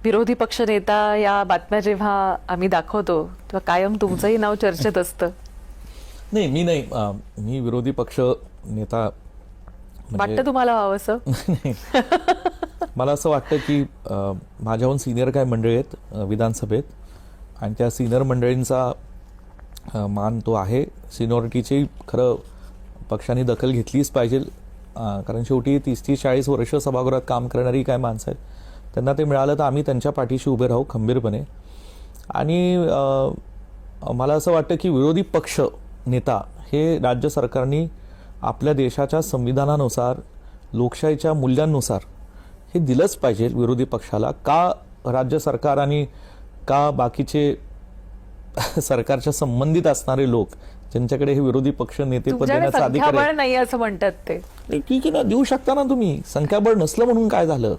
विरोधी पक्षनेता या बातम्या जेव्हा आम्ही दाखवतो तेव्हा कायम तुमचंही नाव चर्चेत असतं. नाही, मी नाही, मी विरोधी पक्ष नेता वाटतं तुम्हाला व्हावं असं? मला असं वाटतं की माझ्याहून सिनियर काय मंडळी आहेत विधानसभेत, आणि त्या सिनियर मंडळींचा मान तो आहे. सिनियरिटीची खरं पक्षाने दखल घेतलीच पाहिजे, कारण शेवटी 30-40 वर्ष सभागृहात काम करणारी काय माणसं आहेत, त्यांना ते मिळालं तर आम्ही त्यांच्या पाठीशी उभे राहू खंबीरपणे. आणि मला असं वाटतं की विरोधी पक्ष नेता हे राज्य सरकारने आपल्या देशाच्या संविधानानुसार, लोकशाहीच्या मूल्यांनुसार हे दिलंच पाहिजे विरोधी पक्षाला. का राज्य सरकार आणि का बाकीचे सरकारच्या संबंधित असणारे लोक ज्यांच्याकडे हे विरोधी पक्ष नेतेपद देण्याचा अधिकार आहे नाही असं म्हणतात ते, ठीक आहे ना, देऊ शकता ना तुम्ही. संख्याबळ नसलं म्हणून काय झालं?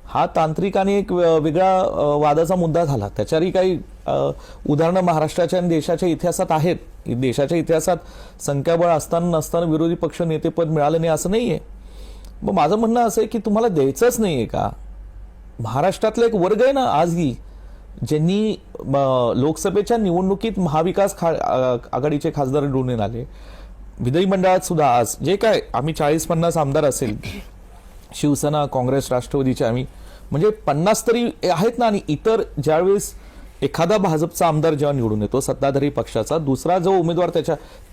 हा तांत्रिक आणि एक वेगळा वादाचा मुद्दा झाला. त्याच्यावरही काही उदाहरणं महाराष्ट्राच्या आणि देशाच्या इतिहासात आहेत. देशाच्या इतिहासात संख्याबळ असताना नसताना विरोधी पक्ष नेतेपद मिळालं नाही असं नाहीये. मग माझं म्हणणं असं आहे की तुम्हाला द्यायचंच नाहीये का? महाराष्ट्रातला एक वर्ग आहे ना आजही, ज्यांनी लोकसभेच्या निवडणुकीत महाविकास आघाडीचे खासदार निवडून आले, विधिमंडळात सुद्धा आज जे काय आम्ही 40-50 आमदार असेल, शिवसेना, काँग्रेस, राष्ट्रवादीचे आम्ही म्हणजे 50 तरी आहेत ना. आणि इतर ज्यावेळेस एखादा भाजपचा आमदार जेव्हा निवडून येतो सत्ताधारी पक्षाचा, दुसरा जो उमेदवार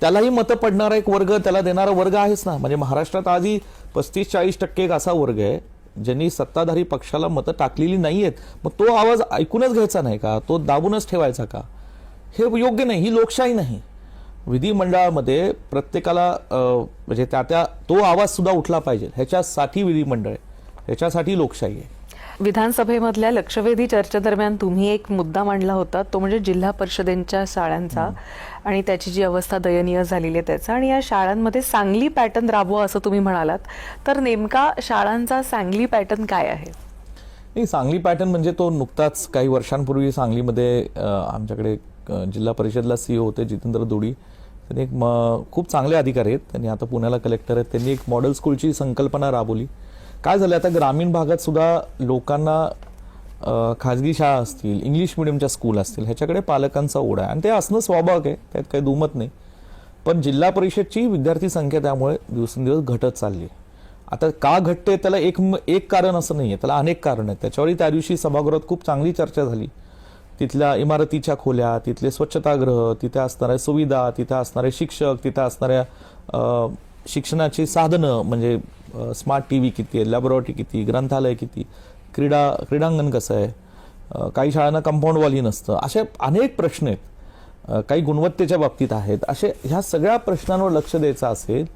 त्यालाही मतं पडणारा एक वर्ग, त्याला देणारा वर्ग आहेच ना. म्हणजे महाराष्ट्रात आजही 35-40% एक असा वर्ग आहे ज्यांनी सत्ताधारी पक्षाला मतं टाकलेली नाहीयेत. मग तो आवाज ऐकूनच घ्यायचा नाही का? तो दाबूनच ठेवायचा का? हे योग्य नाही, ही लोकशाही नाही. विधिमंडळामध्ये प्रत्येकाला म्हणजे त्या तो आवाज सुद्धा उठला पाहिजे. ह्याच्यासाठी विधिमंडळ आहे, ह्याच्यासाठी लोकशाही आहे. विधानसभेमधल्या लक्षवेधी चर्चेदरम्यान तुम्ही एक मुद्दा मांडला होता, तो म्हणजे जिल्हा परिषदेच्या शाळांचा आणि त्याची जी अवस्था दयनीय झालेली आहे त्याचा, आणि या शाळांमध्ये सांगली पॅटर्न राबवा असं तुम्ही म्हणालात. तर नेमका शाळांचा सांगली पॅटर्न काय आहे? नाही, सांगली पॅटर्न म्हणजे तो नुकताच काही वर्षांपूर्वी सांगलीमध्ये आमच्याकडे जिल्हा परिषदला सीओ होते जितेंद्र दोडी, त्यांनी एक खूप चांगले अधिकारी आहेत, त्यांनी आता पुण्याला कलेक्टर आहेत, त्यांनी एक मॉडेल स्कूलची संकल्पना राबवली. काय झालं, आता ग्रामीण भागात सुद्धा लोकांना खाजगी शाळा असतील, इंग्लिश मिडियमच्या स्कूल असतील, ह्याच्याकडे पालकांचा ओढा आहे आणि ते असणं स्वाभाविक आहे, त्यात काही दुमत नाही. पण जिल्हा परिषदची विद्यार्थी संख्या त्यामुळे दिवसेंदिवस घटत चालली. आता का घटते त्याला एक कारण असं नाहीये, त्याला अनेक कारण आहेत. त्याच्यावरही त्या दिवशी सभागृहात खूप चांगली चर्चा झाली. तिथल्या इमारतीच्या खोल्या, तिथले स्वच्छतागृह, तिथे असणाऱ्या सुविधा, तिथे असणारे शिक्षक, तिथे असणाऱ्या शिक्षणाची साधनं म्हणजे स्मार्ट टीव्ही किती आहे, लॅबोरेटरी किती, ग्रंथालय किती, क्रीडांगण कसं आहे, काही शाळांना कंपाऊंड वॉलही नसतं, असे अनेक प्रश्न आहेत. काही गुणवत्तेच्या बाबतीत आहेत. असे ह्या सगळ्या प्रश्नांवर लक्ष द्यायचं असेल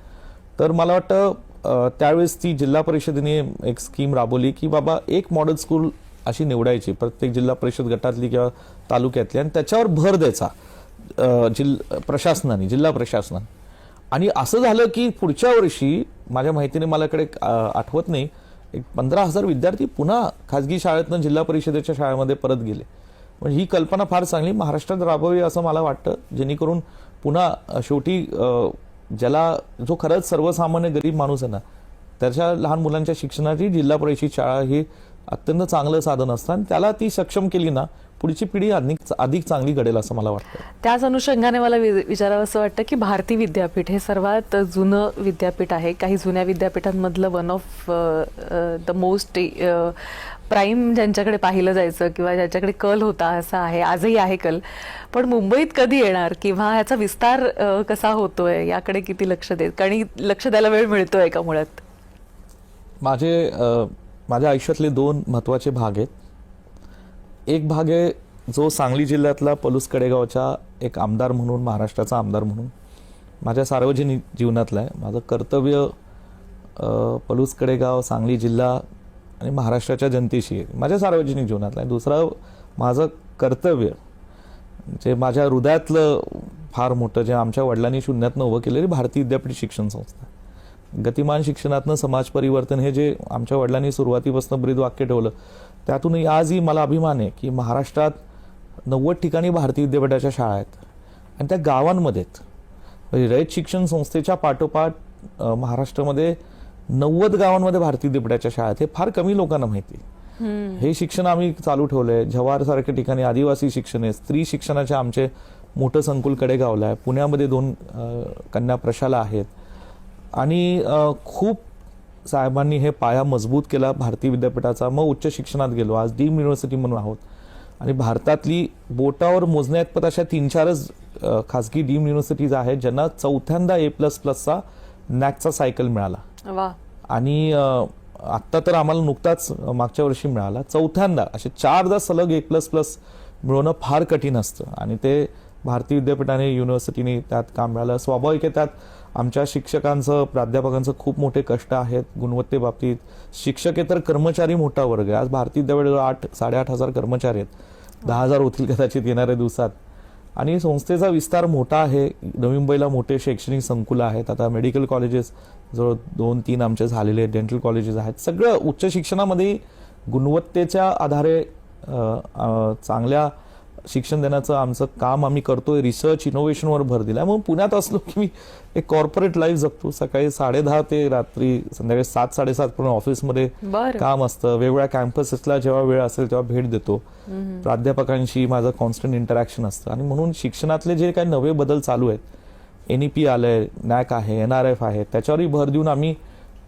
तर मला वाटतं त्यावेळेस ती जिल्हा परिषदेने एक स्कीम राबवली की बाबा एक मॉडेल स्कूल अशी निवडायची प्रत्येक जिल्हा परिषद गटातली किंवा तालुक्यातली, आणि त्याच्यावर भर द्यायचा जिल्हा प्रशासनाने. आणि असं झालं की पुढच्या वर्षी माझ्या माहितीने मलाकडे आठवत नाही, एक 15,000 विद्यार्थी पुन्हा खाजगी शाळेतनं जिल्हा परिषदेच्या शाळेमध्ये परत गेले. म्हणजे ही कल्पना फार चांगली महाराष्ट्रात राबवावी असं मला वाटतं, जेणेकरून पुन्हा शेवटी ज्याला जो खरंच सर्वसामान्य गरीब माणूस आहे ना, त्याच्या लहान मुलांच्या शिक्षणाची जिल्हा परिषद शाळा ही अत्यंत चांगलं साधन असतं आणि त्याला ती सक्षम केली ना, पुढची पिढी अधिक चांगली घडेल असं मला वाटतं. त्याच अनुषंगाने मला विचारावं असं वाटतं की भारती विद्यापीठ हे सर्वात जुनं विद्यापीठ आहे. काही जुन्या विद्यापीठांमधलं one of the most prime ज्यांच्याकडे पाहिलं जायचं किंवा ज्यांच्याकडे कल होता असा आहे, आजही आहे कल. पण मुंबईत कधी येणार किंवा ह्याचा विस्तार कसा होतोय याकडे किती लक्ष लक्ष द्यायला वेळ मिळतोय का मुळात? माझ्या आयुष्यातले 2 महत्त्वाचे भाग आहेत. एक भाग आहे जो सांगली जिल्ह्यातला पलूस कडेगावच्या एक आमदार म्हणून, महाराष्ट्राचा आमदार म्हणून माझ्या सार्वजनिक जीवनातला आहे. माझं कर्तव्य पलूस कडेगाव, सांगली जिल्हा आणि महाराष्ट्राच्या जनतेशी आहे, माझ्या सार्वजनिक जीवनातलं आहे. दुसरं माझं कर्तव्य जे माझ्या हृदयातलं फार मोठं, जे आमच्या वडिलांनी शून्यातनं उभं केलेली भारतीय विद्यापीठ शिक्षण संस्था. गतिमान शिक्षणातनं समाज परिवर्तन हे जे आमच्या वडिलांनी सुरुवातीपासून ब्रीद वाक्य ठेवलं, त्यातूनही आजही मला अभिमान आहे की महाराष्ट्रात 90 ठिकाणी भारतीय विद्यापीठाच्या शाळा आहेत आणि त्या गावांमध्ये रयत शिक्षण संस्थेच्या पाठोपाठ महाराष्ट्रामध्ये 90 गावांमध्ये भारतीय विद्यापीठाच्या शाळा आहेत. हे फार कमी लोकांना माहिती आहे. हे शिक्षण आम्ही चालू ठेवलंय. जव्हार सारख्या ठिकाणी आदिवासी शिक्षण आहे. स्त्री शिक्षणाचे आमचे मोठं संकुल कडेगावला आहे. पुण्यामध्ये 2 कन्या प्रशाला आहेत आणि खूप साहेबांनी हे पाया मजबूत केला भारतीय विद्यापीठाचा. मग उच्च शिक्षणात गेलो, आज डीम युनिव्हर्सिटी म्हणून आहोत आणि भारतातली बोटावर मोजण्यात अशा 3-4च खासगी डीम युनिव्हर्सिटीज आहेत ज्यांना 4थ्यांदा A++चा नॅकचा सायकल मिळाला. आणि आत्ता तर आम्हाला नुकताच मागच्या वर्षी मिळाला. 4थ्यांदा, असे 4दा सलग A++ मिळवणं फार कठीण असतं आणि ते भारतीय विद्यापीठाने, युनिव्हर्सिटीने त्यात काम मिळालं. स्वाभाविक आहे, त्यात आमच्या शिक्षकांचं, प्राध्यापकांचं खूप मोठे कष्ट आहेत गुणवत्तेबाबतीत. शिक्षकेतर कर्मचारी मोठा वर्ग आहे. आज भारतीय विद्यापीठात 8,500 कर्मचारी आहेत. 10,000 होतील कदाचित येणाऱ्या दिवसात. आणि संस्थेचा विस्तार मोठा आहे. नवी मुंबईला मोठे शैक्षणिक संकुलं आहेत. आता मेडिकल कॉलेजेस जवळ 2-3 आमचे झालेले आहेत. डेंटल कॉलेजेस आहेत. सगळं उच्च शिक्षणामध्ये गुणवत्तेच्या आधारे चांगल्या शिक्षण देण्याचं आमचं काम आम्ही करतोय. रिसर्च इनोव्हेशनवर भर दिला. मग पुण्यात असलो की मी एक कॉर्पोरेट लाईफ जगतो. सकाळी 10:30 ते रात्री संध्याकाळी 7-7:30 पर्यंत ऑफिसमध्ये काम असतं. वेगवेगळ्या कॅम्पसेसला जेव्हा वेळ असेल तेव्हा भेट देतो. प्राध्यापकांशी माझं कॉन्स्टंट इंटरॅक्शन असतं आणि म्हणून शिक्षणातले जे काही नवे बदल चालू आहेत, NEP आलंय, नॅक आहे, NRF आहे, त्याच्यावरही भर देऊन आम्ही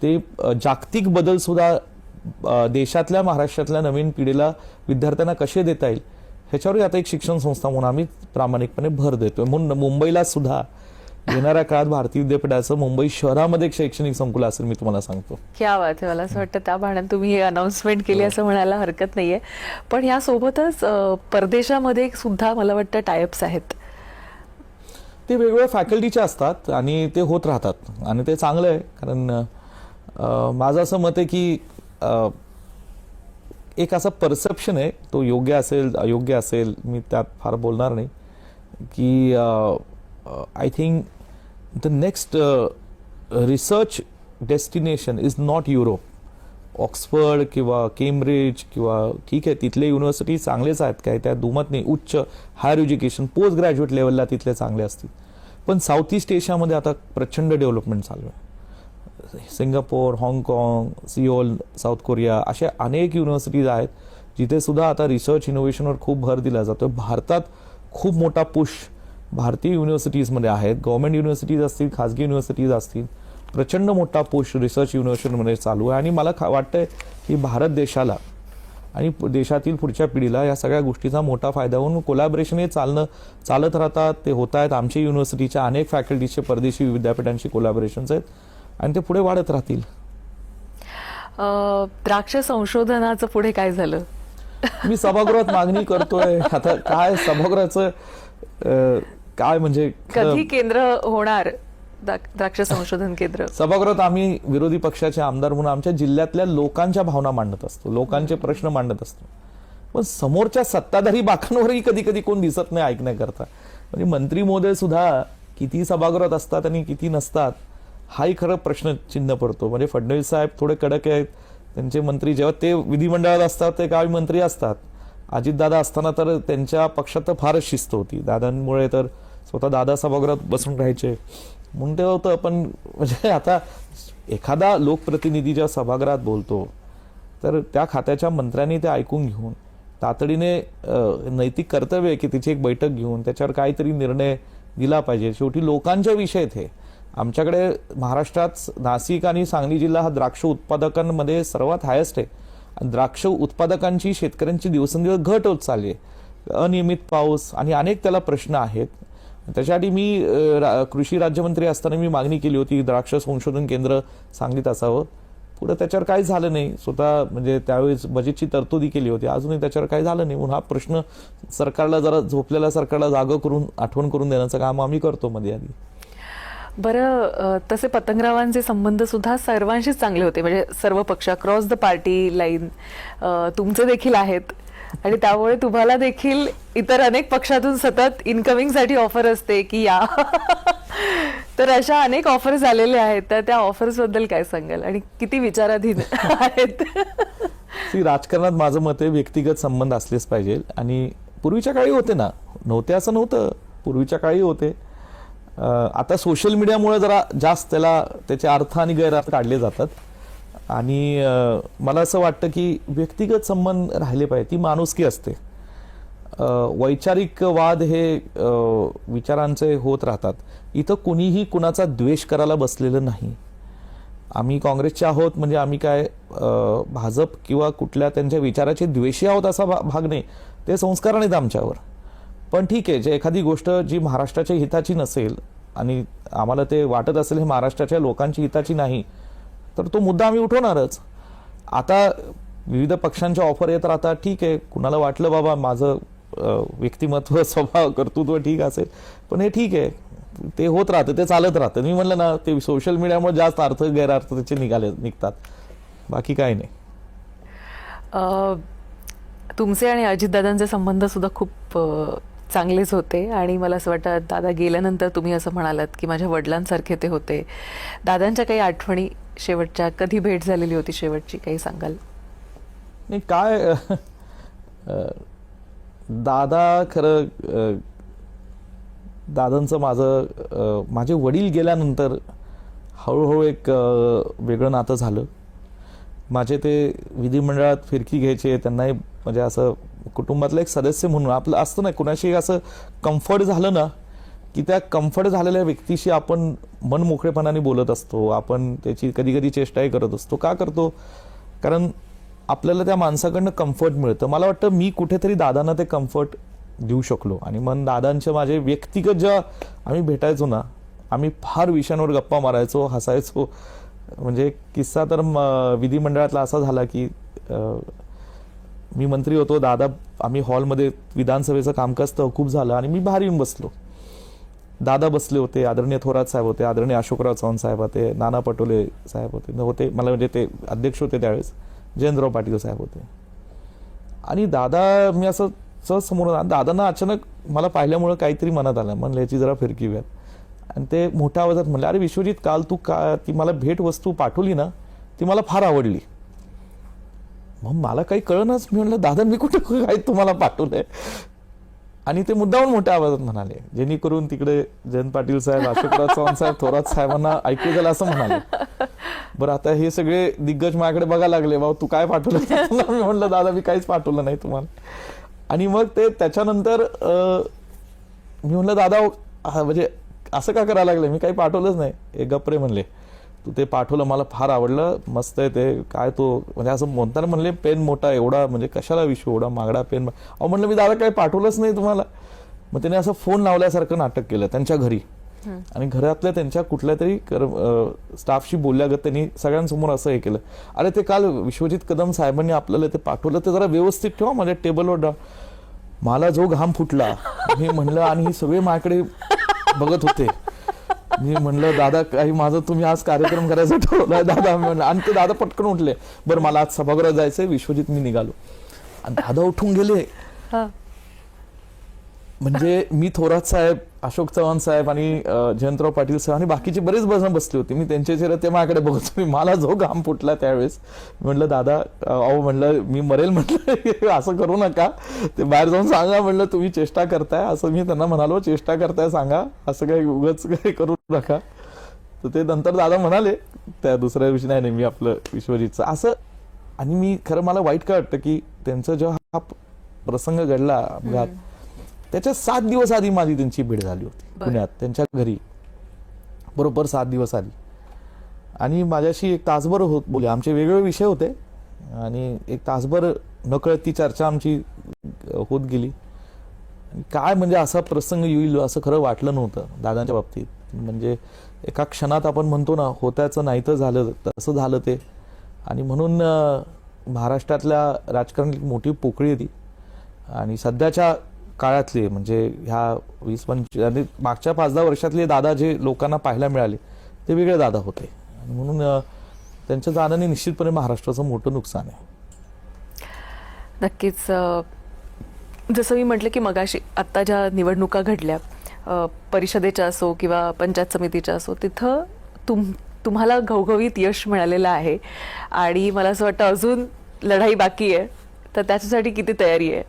ते जागतिक बदल सुद्धा देशातल्या, महाराष्ट्रातल्या नवीन पिढीला, विद्यार्थ्यांना कसे देता येईल ह्याच्यावरही आता एक शिक्षण संस्था म्हणून आम्ही प्रामाणिकपणे भर देतोय. म्हणून मुंबईला सुद्धा येणाऱ्या काळात भारतीय विद्यापीठाचं मुंबई शहरामध्ये एक शैक्षणिक संकुल असेल, मी तुम्हाला सांगतो. क्या बात आहे. मला असं वाटतं त्या भाण्यात तुम्ही अनाउन्समेंट केली असं म्हणायला हरकत नाहीये. पण यासोबतच परदेशामध्ये सुद्धा मला वाटतं टायअप्स आहेत. ते वेगवेगळ्या फॅकल्टीचे असतात आणि ते होत राहतात आणि ते चांगलं आहे. कारण माझं असं मत आहे की एक असा परसेप्शन आहे, तो योग्य असेल अयोग्य असेल मी त्यात फार बोलणार नाही, की I think the next research destination is not Europe. Oxford किंवा केम्ब्रिज किंवा ठीक आहे तिथले युनिव्हर्सिटी चांगलेच आहेत, काय त्या दुमत नाही. उच्च हायर एज्युकेशन पोस्ट ग्रॅज्युएट लेवलला तिथले चांगले असतील. पण साऊथ ईस्ट एशियामध्ये आता प्रचंड डेव्हलपमेंट चालू आहे. सिंगापोर, हाँगकाँग, सिओल, साऊथ कोरिया अशा अनेक युनिव्हर्सिटीज आहेत जिथे सुद्धा आता रिसर्च इनोव्हेशनवर खूप भर दिला जातो. भारतात खूप मोठा पुश भारतीय युनिव्हर्सिटीजमध्ये आहेत. गव्हर्नमेंट युनिव्हर्सिटीज असतील, खाजगी युनिव्हर्सिटीज असतील, प्रचंड मोठा पुश रिसर्च इनोव्हेशनमध्ये चालू आहे. आणि मला वाटतंय की भारत देशाला आणि देशातील पुढच्या पिढीला या सगळ्या गोष्टीचा मोठा फायदा होऊन कोलॅबोरेशन हे चालत राहतात. ते होत आहेत. आमच्या युनिव्हर्सिटीच्या अनेक फॅकल्टीचे परदेशी विद्यापीठांशी कोलॅबोरेशन्स आहेत आणि ते पुढे वाढत राहतील. द्राक्ष संशोधनाचं पुढे काय झालं? मी सभागृहात मागणी करतोय. आता काय सभागृहाचं काय म्हणजे कधी केंद्र होणार द्राक्ष संशोधन केंद्र? सभागृहात आम्ही विरोधी पक्षाचे आमदार म्हणून आमच्या जिल्ह्यातल्या लोकांच्या भावना मांडत असतो, लोकांचे प्रश्न मांडत असतो. पण समोरच्या सत्ताधारी बाकांवरही कधी कधी कोण दिसत नाही ऐकण्याकरता. म्हणजे मंत्री महोदय सुद्धा किती सभागृहात असतात आणि किती नसतात हाही खरं प्रश्न चिन्ह पडतो. म्हणजे फडणवीस साहेब थोडे कडक आहेत, त्यांचे मंत्री जेव्हा ते विधिमंडळात असतात ते काही मंत्री असतात. अजितदादा असताना तर त्यांच्या पक्षात तर फारच शिस्त होती. दादांमुळे तर स्वतः दादा सभागृहात बसून राहायचे म्हणून ते होतं. पण म्हणजे आता एखादा लोकप्रतिनिधी जेव्हा सभागृहात बोलतो तर त्या खात्याच्या मंत्र्यांनी ते ऐकून घेऊन तातडीने नैतिक कर्तव्य आहे की तिची एक बैठक घेऊन त्याच्यावर काहीतरी निर्णय दिला पाहिजे. शेवटी लोकांच्या विषयात हे आमच्याकडे महाराष्ट्रात नाशिक आणि सांगली जिल्हा हा द्राक्ष उत्पादकांमध्ये सर्वात हायेस्ट आहे. आणि द्राक्ष उत्पादकांची शेतकऱ्यांची दिवसेंदिवस घट होत चालली आहे. अनियमित पाऊस आणि अनेक त्याला प्रश्न आहेत. त्याच्यासाठी मी कृषी राज्यमंत्री असताना मी मागणी केली होती द्राक्ष संशोधन केंद्र सांगलीत असावं. पुढे त्याच्यावर काही झालं नाही. स्वतः म्हणजे त्यावेळेस बजेटची तरतुदी केली होती. अजूनही त्याच्यावर काही झालं नाही. म्हणून हा प्रश्न सरकारला जरा झोपलेल्या सरकारला जागं करून आठवण करून देण्याचं काम आम्ही करतो मध्ये आधी. बरं, तसे पतंगरावांचे संबंध सुद्धा सर्वांशीच चांगले होते, म्हणजे सर्व पक्ष क्रॉस द पार्टी लाईन तुमचे देखील आहेत. आणि त्यामुळे तुम्हाला देखील इतर अनेक पक्षातून सतत इन्कमिंगसाठी ऑफर असते की या तर अशा अनेक ऑफर्स आलेले आहेत. तर त्या ऑफर्स बद्दल काय सांगाल आणि किती विचाराधीन आहेत? राजकारणात माझं मत आहे व्यक्तिगत संबंध असलेच पाहिजे. आणि पूर्वीच्या काळी होते ना, नव्हते असं नव्हतं, पूर्वीच्या काळी होते. आता सोशल मीडियामुळे जरा जास्त त्याचे अर्थ आणि गैरअर्थ काढले जातात. आणि मला असं वाटतं की व्यक्तिगत संबंध राहिले पाहिजे. ती माणुसकी असते. वैचारिक वाद हे विचारांचे होत राहतात. इथं कुणीही कुणाचा द्वेष करायला बसलेलं नाही. आम्ही काँग्रेसचे आहोत म्हणजे आम्ही काय भाजप किंवा कुठल्या त्यांच्या विचाराचे द्वेषी आहोत असा भाग नाही. ते संस्कार नाहीत आमच्यावर. पण ठीक आहे, जे एखादी गोष्ट जी महाराष्ट्राच्या हिताची नसेल आणि आम्हाला ते वाटत असेल हे महाराष्ट्राच्या लोकांची हिताची नाही तर तो मुद्दा आम्ही उठवणारच. आता विविध पक्षांच्या ऑफर येत राहतात. ठीक आहे, कुणाला वाटलं बाबा माझं व्यक्तिमत्व स्वभाव कर्तृत्व ठीक असेल पण हे ठीक आहे, ते होत राहतं, ते चालत राहतं. मी म्हणलं ना, ते सोशल मीडियामुळे जास्त अर्थ गैरअर्थ त्याचे निघतात, बाकी काही नाही. तुमचे आणि अजितदादांचे संबंध सुद्धा खूप चांगलेच होते. आणि मला असं वाटतं दादा गेल्यानंतर तुम्ही असं म्हणालात की माझ्या वडिलांसारखे ते होते. दादांच्या काही आठवणी शेवटच्या, कधी भेट झालेली होती शेवटची, काही सांगाल? नाही काय, दादा खरं दादांचं माझे वडील गेल्यानंतर हळूहळू एक वेगळं नातं झालं. माझे ते विधिमंडळात फिरकी घ्यायचे, त्यांनाही म्हणजे असं कुटुंबातलं एक सदस्य म्हणून आपलं असतं ना, कुणाशी असं कम्फर्ट झालं ना की त्या कम्फर्ट झालेल्या व्यक्तीशी आपण मन मोकळेपणाने बोलत असतो. आपण त्याची कधी कधी चेष्टाही करत असतो. का करतो? कारण आपल्याला त्या माणसाकडनं कम्फर्ट मिळतं. मला वाटतं मी कुठेतरी दादांना ते कम्फर्ट देऊ शकलो. आणि मन दादांचे माझे व्यक्तिगत जेव्हा आम्ही भेटायचो ना, आम्ही फार विषयांवर गप्पा मारायचो, हसायचो. म्हणजे किस्सा तर विधिमंडळातला असा झाला की मी मंत्री होतो, दादा आम्ही हॉलमध्ये विधानसभेचं कामकाज तहकूब झालं आणि मी बाहेर येऊन बसलो. दादा बसले होते, आदरणीय थोरात साहेब होते, आदरणीय अशोकराव चव्हाण साहेब होते, नाना पटोले साहेब होते मला म्हणजे ते अध्यक्ष होते त्यावेळेस, जयंतराव पाटील साहेब होते. आणि दादा मी असं सहज समोर, दादांना अचानक मला पाहिल्यामुळं काहीतरी मनात आलं, म्हणलं याची जरा फिरकी व्यात. आणि ते मोठ्या आवाजात म्हणले, अरे विश्वजित, काल तू ती मला भेट वस्तू पाठवली ना, ती मला फार आवडली. मग मला काही कळनच. मी म्हणलं दादा मी कुठे काय तुम्हाला पाठवलंय? आणि ते मुद्दाहून मोठ्या आवाजात म्हणाले, जेणेकरून तिकडे जयंत पाटील साहेब, अशोकराव चव्हाण साहेब, थोरात साहेबांना ऐकू झालं असं म्हणाले. बरं, आता हे सगळे दिग्गज माझ्याकडे बघायला लागले, बाबा तू काय पाठवलं? मी म्हणलं दादा मी काहीच पाठवलं नाही तुम्हाला. आणि मग ते त्याच्यानंतर मी म्हणलं दादा म्हणजे असं का करायला लागले? मी काही पाठवलंच नाही. एक गप्रे म्हणले, तू ते पाठवलं मला फार आवडलं, मस्त आहे ते. काय तो म्हणजे असं म्हणताना म्हणले पेन मोठा एवढा, म्हणजे कशाला विश्व एवढा मागडा पेन? अहो म्हणलं मी दादा काही पाठवलंच नाही तुम्हाला. मग त्याने असं फोन लावल्यासारखं नाटक केलं त्यांच्या घरी. आणि घरातल्या त्यांच्या कुठल्या तरी स्टाफशी बोलल्यागत त्यांनी सगळ्यांसमोर असं हे केलं, अरे ते काल विश्वजित कदम साहेबांनी आपल्याला ते पाठवलं, ते जरा व्यवस्थित ठेवा माझ्या टेबलवर. मला जो घाम फुटला. मी म्हणलं, आणि ही सगळे माझ्याकडे बघत होते. मी म्हणलं दादा काही माझं तुम्ही आज कार्यक्रम करायचा ठरवलाय दादा? म्हणलं. आणि ते दादा पटकन उठले, बरं मला आज सभागृहात जायचंय विश्वजित, मी निघालो. आणि दादा उठून गेले. म्हणजे मी थोरात साहेब अशोक चव्हाण साहेब आणि जयंतराव पाटील साहेब आणि बाकीचे बरेच जण बसले होते. मी त्यांचे चेहरे ते माझ्याकडे बघत होते. मला जो घाम फुटला त्यावेळेस. म्हटलं दादा अहो म्हणलं मी मरेल म्हटलं असं करू नका, ते बाहेर जाऊन सांगा म्हणलं तुम्ही चेष्टा करताय, असं मी त्यांना म्हणालो चेष्टा करताय सांगा, असं काही उगाच काही करू नका. तर ते नंतर दादा म्हणाले त्या दुसऱ्या दिवशी नाही मी आपलं विश्वजितचं असं. आणि मी खरं मला वाईट काय वाटतं की त्यांचा जेव्हा हा प्रसंग घडला अपघात त्याच्या 7 दिवस आधी माझी त्यांची भेट झाली होती पुण्यात त्यांच्या घरी, बरोबर 7 दिवस आधी. आणि माझ्याशी 1 तासभर बोलले. आमचे वेगवेगळे विषय होते आणि 1 तासभर नकळत ती चर्चा आमची होत गेली. काय म्हणजे असा प्रसंग येईल असं खरं वाटलं नव्हतं दादांच्या बाबतीत. म्हणजे एका क्षणात आपण म्हणतो ना होत्याचं नाही तर झालं, तसं झालं ते. आणि म्हणून महाराष्ट्रातल्या राजकारणात एक मोठी पोकळी होती. आणि सध्याच्या काळातले म्हणजे ह्या 20-25 आणि मागच्या 5-10 वर्षातले दादा जे लोकांना पाहायला मिळाले ते वेगळे दादा होते. आणि म्हणून त्यांच्या जाण्याने निश्चितपणे महाराष्ट्राचं मोठं नुकसान आहे. नक्कीच. जसं मी म्हटलं की मगाशी आत्ता ज्या निवडणुका घडल्या परिषदेच्या असो किंवा पंचायत समितीच्या असो, तिथं तुम्हाला घवघवीत यश मिळालेलं आहे आणि मला असं वाटतं अजून लढाई बाकी आहे. तर त्याच्यासाठी किती तयारी आहे?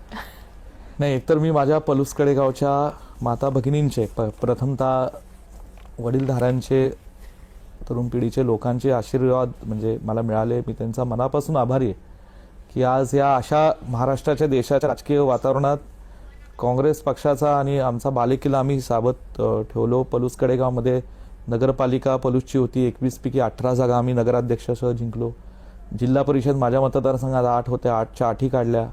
नाही, एकतर मी माझ्या पलुसकडे गावच्या माता भगिनींचे प्रथमतः वडीलधाऱ्यांचे, तरुण पिढीचे लोकांचे आशीर्वाद म्हणजे मला मिळाले. मी त्यांचा मनापासून आभारी आहे की आज या अशा महाराष्ट्राच्या देशाच्या राजकीय वातावरणात काँग्रेस पक्षाचा आणि आमचा बालेकिल्ला आम्ही सावध ठेवलो. पलुसकडे गावमध्ये नगरपालिका पलूसची होती, 21 पैकी 18 जागा आम्ही नगराध्यक्षासह जिंकलो. जिल्हा परिषद माझ्या मतदारसंघात 8 होत्या, 8च्या 8ही काढल्या.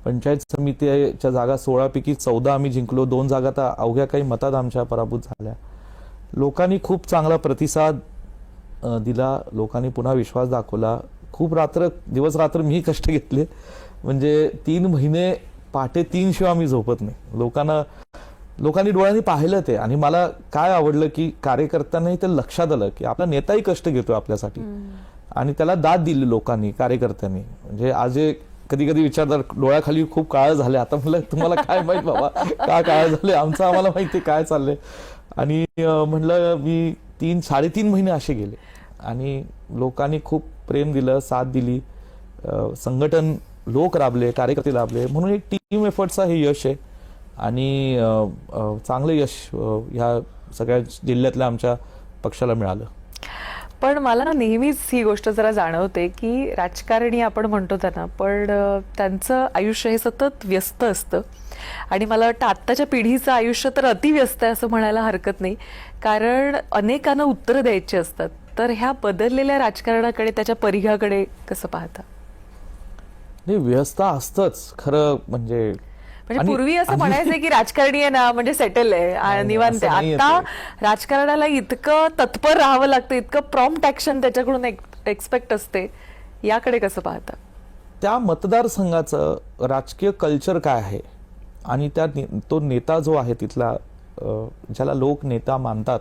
पंचायत समितीच्या जागा 16 पैकी 14 आम्ही जिंकलो. 2 जागा तर अवघ्या काही मतात आमच्या पराभूत झाल्या. लोकांनी खूप चांगला प्रतिसाद दिला, लोकांनी पुन्हा विश्वास दाखवला. खूप दिवस रात्र मी कष्ट घेतले. म्हणजे 3 महिने पहाटे 3 शिवाय आम्ही झोपत नाही. लोकांनी डोळ्यांनी पाहिलं ते. आणि मला काय आवडलं की कार्यकर्त्यांनाही ते लक्षात आलं की आपला नेताही कष्ट घेतोय आपल्यासाठी आणि त्याला दाद दिली लोकांनी, कार्यकर्त्यांनी. म्हणजे आज कधी कधी विचारतात डोळ्याखाली खूप काळ झाले, आता म्हणलं तुम्हाला काय माहित बाबा का काळ झाले, आमचं आम्हाला माहिती काय चाललंय. आणि म्हणलं मी 3-3.5 महिने असे गेले आणि लोकांनी खूप प्रेम दिलं, साथ दिली. संघटन लोक राबले, कार्यकर्ते राबले. म्हणून एक टीम एफर्टचा हे यश आहे. आणि चांगलं यश ह्या सगळ्या जिल्ह्यातल्या आमच्या पक्षाला मिळालं. पण मला नेहमीच ही गोष्ट जरा जाणवते की राजकारणी आपण म्हणतो त्यांना, पण त्यांचं आयुष्य हे सतत व्यस्त असतं. आणि मला वाटतं आत्ताच्या पिढीचं आयुष्य तर अतिव्यस्त आहे असं म्हणायला हरकत नाही, कारण अनेकांना उत्तरं द्यायची असतात. तर ह्या बदललेल्या राजकारणाकडे, त्याच्या परिघाकडे कसं पाहता? नाही, व्यस्त असतंच खरं. म्हणजे पूर्वी असं म्हणायचं की राजकारणी आहे ना म्हणजे सेटल आहे, निवांत आहे. आता राजकारणाला इतकं तत्पर राहावं लागतं, इतकं प्रॉम्प्ट ऍक्शन त्याच्याकडून एक्सपेक्ट असते. याकडे कसं पाहता? त्या मतदारसंघाचं राजकीय कल्चर काय आहे आणि तो नेता जो आहे तिथला, ज्याला लोक नेता मानतात,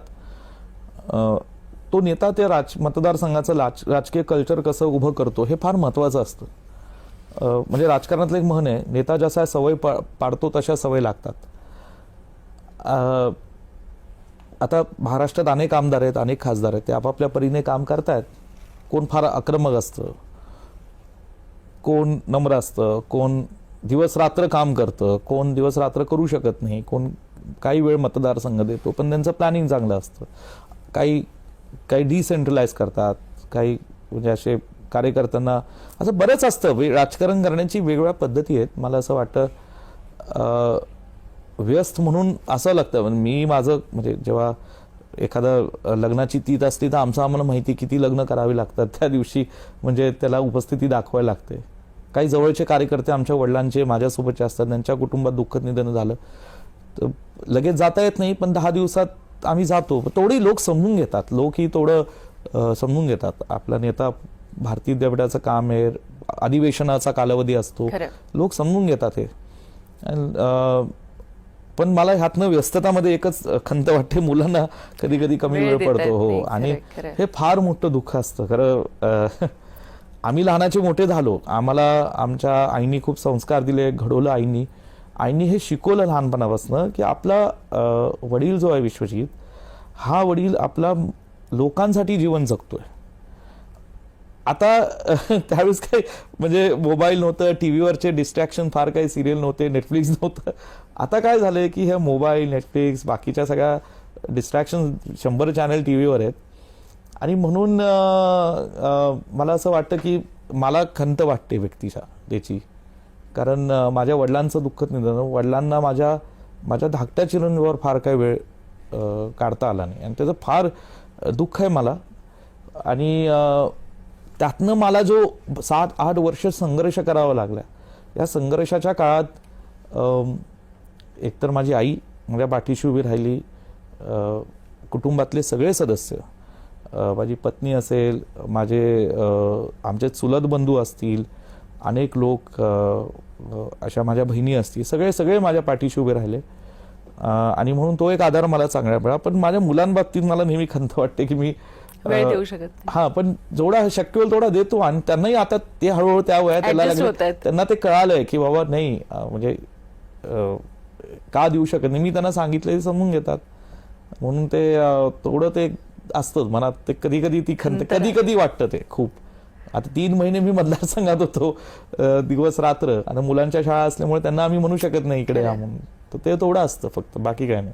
तो नेता त्या मतदारसंघाचं राजकीय कल्चर कसं उभं करतो हे फार महत्वाचं असतं. म्हणजे राजकारणातलं एक म्हण आहे, नेता जसा सवय पाडतो तशा सवय लागतात. आता महाराष्ट्रात अनेक आमदार आहेत, अनेक खासदार आहेत, ते आपापल्या परीने काम करतायत. कोण फार आक्रमक असतं, कोण नम्र असतं, कोण दिवस रात्र काम करतं, कोण दिवस रात्र करू शकत नाही, कोण काही वेळ मतदारसंघ देतो पण त्यांचं प्लॅनिंग चांगलं असतं. काही डिसेंट्रलाइज करतात, काही म्हणजे असे कार्यकर्त्यांना असं बरंच असतं. राजकारण करण्याची वेगवेगळ्या पद्धती आहेत. मला असं वाटतं व्यस्त म्हणून असं लागतं. मी माझं म्हणजे जेव्हा एखादा लग्नाची तीत असली तर आम्हाला माहिती किती लग्न करावी लागतात त्या दिवशी, म्हणजे त्याला उपस्थिती दाखवायला लागते. काही जवळचे कार्यकर्ते आमच्या वडिलांचे माझ्यासोबतचे असतात, त्यांच्या कुटुंबात दुःखद निधन झालं तर लगेच जाता येत नाही, पण 10 दिवसात आम्ही जातो. तेवढी लोक समजून घेतात, लोक ही थोडं समजून घेतात. आपला नेता भारतीय विद्यापीठाचं काम आहे, अधिवेशनाचा कालावधी असतो, लोक समजून घेतात हे. पण मला ह्यातनं व्यस्ततामध्ये एकच खंत वाटते, मुलांना कधी कधी कमी वेळ पडतो. हो, आणि हे फार मोठं दुःख असतं खरं. आम्ही लहानाचे मोठे झालो, आम्हाला आमच्या आईनी खूप संस्कार दिले, घडवलं आईनी. आईनी हे शिकवलं लहानपणापासून की आपला वडील जो आहे विश्वजित, हा वडील आपला लोकांसाठी जीवन जगतोय. आता त्यावेळेस काही म्हणजे मोबाईल नव्हतं, टीव्हीवरचे डिस्ट्रॅक्शन फार काही सिरियल नव्हते, नेटफ्लिक्स नव्हतं. आता काय झालंय की हे मोबाईल, नेटफ्लिक्स, बाकीच्या सगळ्या डिस्ट्रॅक्शन 100 चॅनल टीव्हीवर आहेत. आणि म्हणून मला असं वाटतं की मला खंत वाटते व्यक्तीच्या त्याची, कारण माझ्या वडिलांचं दुःखद निधन, वडिलांना माझ्या धाकट्या चिरंजीवावर फार काही वेळ काढता आला नाही आणि त्याचं फार दुःख आहे मला. आणि त्यातनं मला जो 7-8 वर्ष संघर्ष करावा लागला, या संघर्षाच्या काळात एकतर माझी आई माझ्या पाठीशी उभी राहिली, कुटुंबातले सगळे सदस्य, माझी पत्नी असेल, आमचे चुलत बंधू असतील, अनेक लोक, अशा माझ्या बहिणी असतील, सगळे माझ्या पाठीशी उभे राहिले. आणि म्हणून तो एक आधार मला चांगला मिळाला. पण माझ्या मुलांबाबतीत मला नेहमी खंत वाटते की मी वेळ देऊ शकत नाही. हा, पण जेवढा शक्य होईल तेवढा देतो. आणि त्यांनाही आता ते हळूहळू त्या वयात यायला Adjust लागले, होतायत. त्यांना ते कळालंय की बाबा नाही, म्हणजे का देऊ शकत नाही, मी त्यांना सांगितलं समजून घेतात. म्हणून ते थोडं ते असतं मनात, ते कधी कधी ती खंत कधी वाटतं ते खूप. आता 3 महिने मी मतदारसंघात होतो, दिवस रात्र. आता मुलांच्या शाळा असल्यामुळे त्यांना आम्ही म्हणू शकत नाही इकडे या म्हणून, तर ते थोडं असतं फक्त, बाकी काय नाही.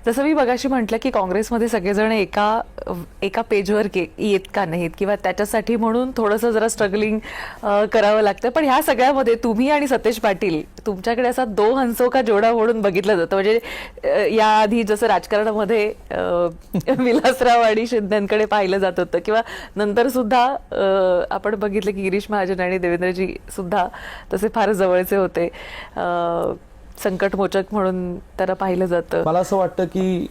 जसं मी मगाशी म्हटलं की काँग्रेसमध्ये सगळेजण एका पेजवर येत का नाहीत, किंवा त्याच्यासाठी म्हणून थोडंसं जरा स्ट्रगलिंग करावं लागतं. पण ह्या सगळ्यामध्ये तुम्ही आणि सतेज पाटील, तुमच्याकडे असा 2 हंसों का जोडा म्हणून बघितलं जातं. म्हणजे याआधी जसं राजकारणामध्ये विलासराव आणि शिंदेकडे पाहिलं जात होतं, किंवा नंतर सुद्धा आपण बघितलं की गिरीश महाजन आणि देवेंद्रजी सुद्धा तसे फार जवळचे होते. संकटमोचक म्हणून त्याला पाहिलं जातं. मला असं वाटतं की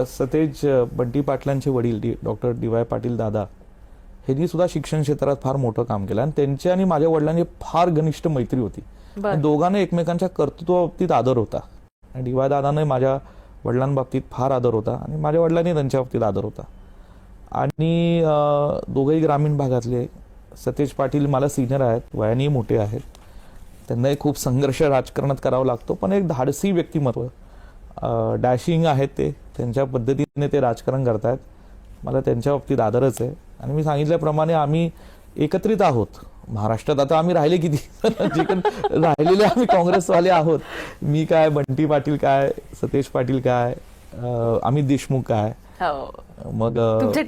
सतेज बंटी पाटलांचे वडील डॉक्टर डी.वाय. पाटील दादा, यांनी सुद्धा शिक्षण क्षेत्रात फार मोठं काम केलं. आणि त्यांची आणि माझ्या वडिलांची फार घनिष्ठ मैत्री होती. दोघांना एकमेकांच्या कर्तृत्वाबाबतीत आदर होता. डी.वाय. दादाने माझ्या वडिलांबाबतीत फार आदर होता आणि माझ्या वडिलांनी त्यांच्या बाबतीत आदर होता. आणि दोघंही ग्रामीण भागातले. सतेज पाटील मला सिनियर आहेत, वयानेही मोठे आहेत, त्यांनाही खूप संघर्ष राजकारणात करावा लागतो, पण एक धाडसी व्यक्तिमत्व, डॅशिंग आहेत ते, त्यांच्या पद्धतीने ते राजकारण करतायत. मला त्यांच्या बाबतीत आदरच आहे. आणि मी सांगितल्याप्रमाणे आम्ही एकत्रित आहोत महाराष्ट्रात. आता आम्ही राहिले किती राहिलेले आम्ही काँग्रेसवाले आहोत. मी काय, बंटी पाटील काय, सतेज पाटील काय, अमित देशमुख काय, मग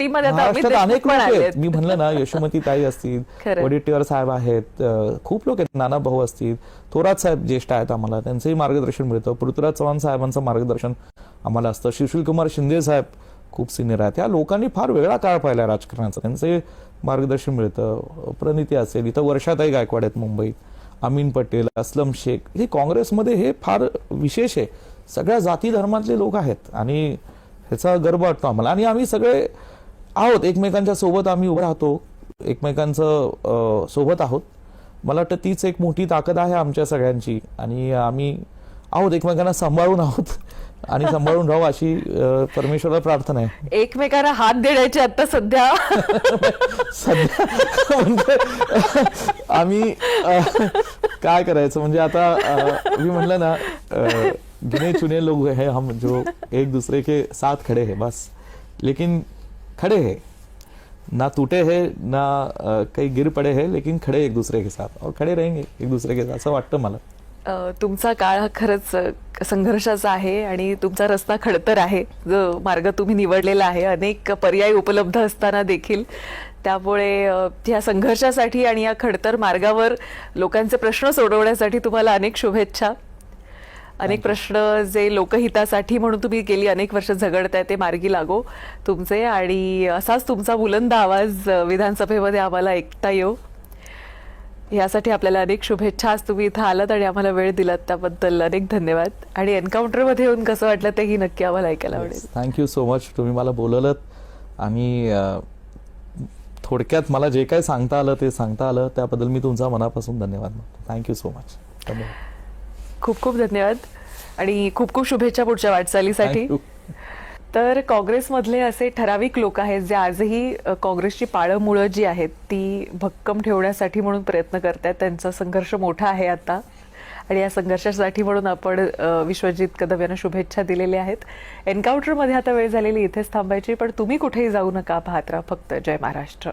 महाराष्ट्रात अनेक लोक आहेत. मी म्हणलं ना, यशोमती ताई असतील, वडेट्टीवार साहेब आहेत, खूप लोक आहेत, नाना भाऊ असतील, थोरात साहेब ज्येष्ठ आहेत, आम्हाला त्यांचंही मार्गदर्शन मिळतं. पृथ्वीराज चव्हाण साहेबांचं मार्गदर्शन आम्हाला असतं. सुशील कुमार शिंदे साहेब खूप सिनियर आहेत. या लोकांनी फार वेगळा काळ पाहिला राजकारणाचा, त्यांचंही मार्गदर्शन मिळतं. प्रणिती असेल, इथं वर्षाताई गायकवाड आहेत मुंबईत, अमीन पटेल, अस्लम शेख, हे काँग्रेसमध्ये हे फार विशेष आहे. सगळ्या जाती धर्मातले लोक आहेत आणि ह्याचा गर्व वाटतो आम्हाला. आणि आम्ही सगळे आहोत एकमेकांच्या सोबत, आम्ही उभं राहतो, एकमेकांचं सोबत आहोत. मला वाटतं तीच एक मोठी ताकद आहे आमच्या सगळ्यांची. आणि आम्ही आहोत, एकमेकांना सांभाळून आहोत आणि सांभाळून राहू अशी परमेश्वराला प्रार्थना आहे. एकमेकांना हात देण्याची आता सध्या म्हणजे आम्ही काय करायचं, म्हणजे आता मी म्हणलं ना, गिने चुने लोग हैं हम जो एक दूसरे के साथ खड़े हैं बस, लेकिन खड़े हैं, ना टूटे हैं ना कहीं गिर पड़े हैं, लेकिन खड़े एक दूसरे के साथ और खड़े रहेंगे एक दूसरे के साथ, असं वाटतं मला. तुमचा काळ हा खरंच संघर्षाचा आहे आणि तुमचा रस्ता खडतर आहे, जो मार्ग तुम्ही निवडलेला आहे, अनेक पर्याय उपलब्ध असताना देखील. त्यामुळे या संघर्षासाठी आणि या खडतर मार्गावर लोकांचे प्रश्न सोडवण्यासाठी तुम्हाला अनेक शुभेच्छा. अनेक प्रश्न जे लोकहितासाठी म्हणून तुम्ही गेली अनेक वर्ष झगडताय ते मार्गी लागो तुमचे, आणि असाच तुमचा बुलंद आवाज विधानसभेमध्ये आम्हाला ऐकता येऊ, यासाठी आपल्याला अनेक शुभेच्छा. आज तुम्ही इथं आलात आणि आम्हाला वेळ दिलात त्याबद्दल अनेक धन्यवाद. आणि एन्काउंटरमध्ये येऊन कसं वाटलं तेही नक्की आम्हाला ऐकायला आवडेल. Thank you so much. तुम्ही मला बोलवलं आणि थोडक्यात मला जे काही सांगता आलं ते सांगता आलं, त्याबद्दल मी तुमचा मनापासून धन्यवाद मानतो. Thank you so much. खूप खूप धन्यवाद आणि खूप खूप शुभेच्छा पुढच्या वाटचालीसाठी. तर काँग्रेसमधले असे ठराविक लोक आहेत जे आजही काँग्रेसची पाळंमुळं जी आहेत ती भक्कम ठेवण्यासाठी म्हणून प्रयत्न करतात. त्यांचा संघर्ष मोठा आहे आता आणि या संघर्षासाठी म्हणून आपण विश्वजित कदम यांना शुभेच्छा दिलेल्या आहेत. एन्काउंटरमध्ये आता वेळ झालेली इथेच थांबायची, पण तुम्ही कुठेही जाऊ नका, पाहत राहा फक्त जय महाराष्ट्र.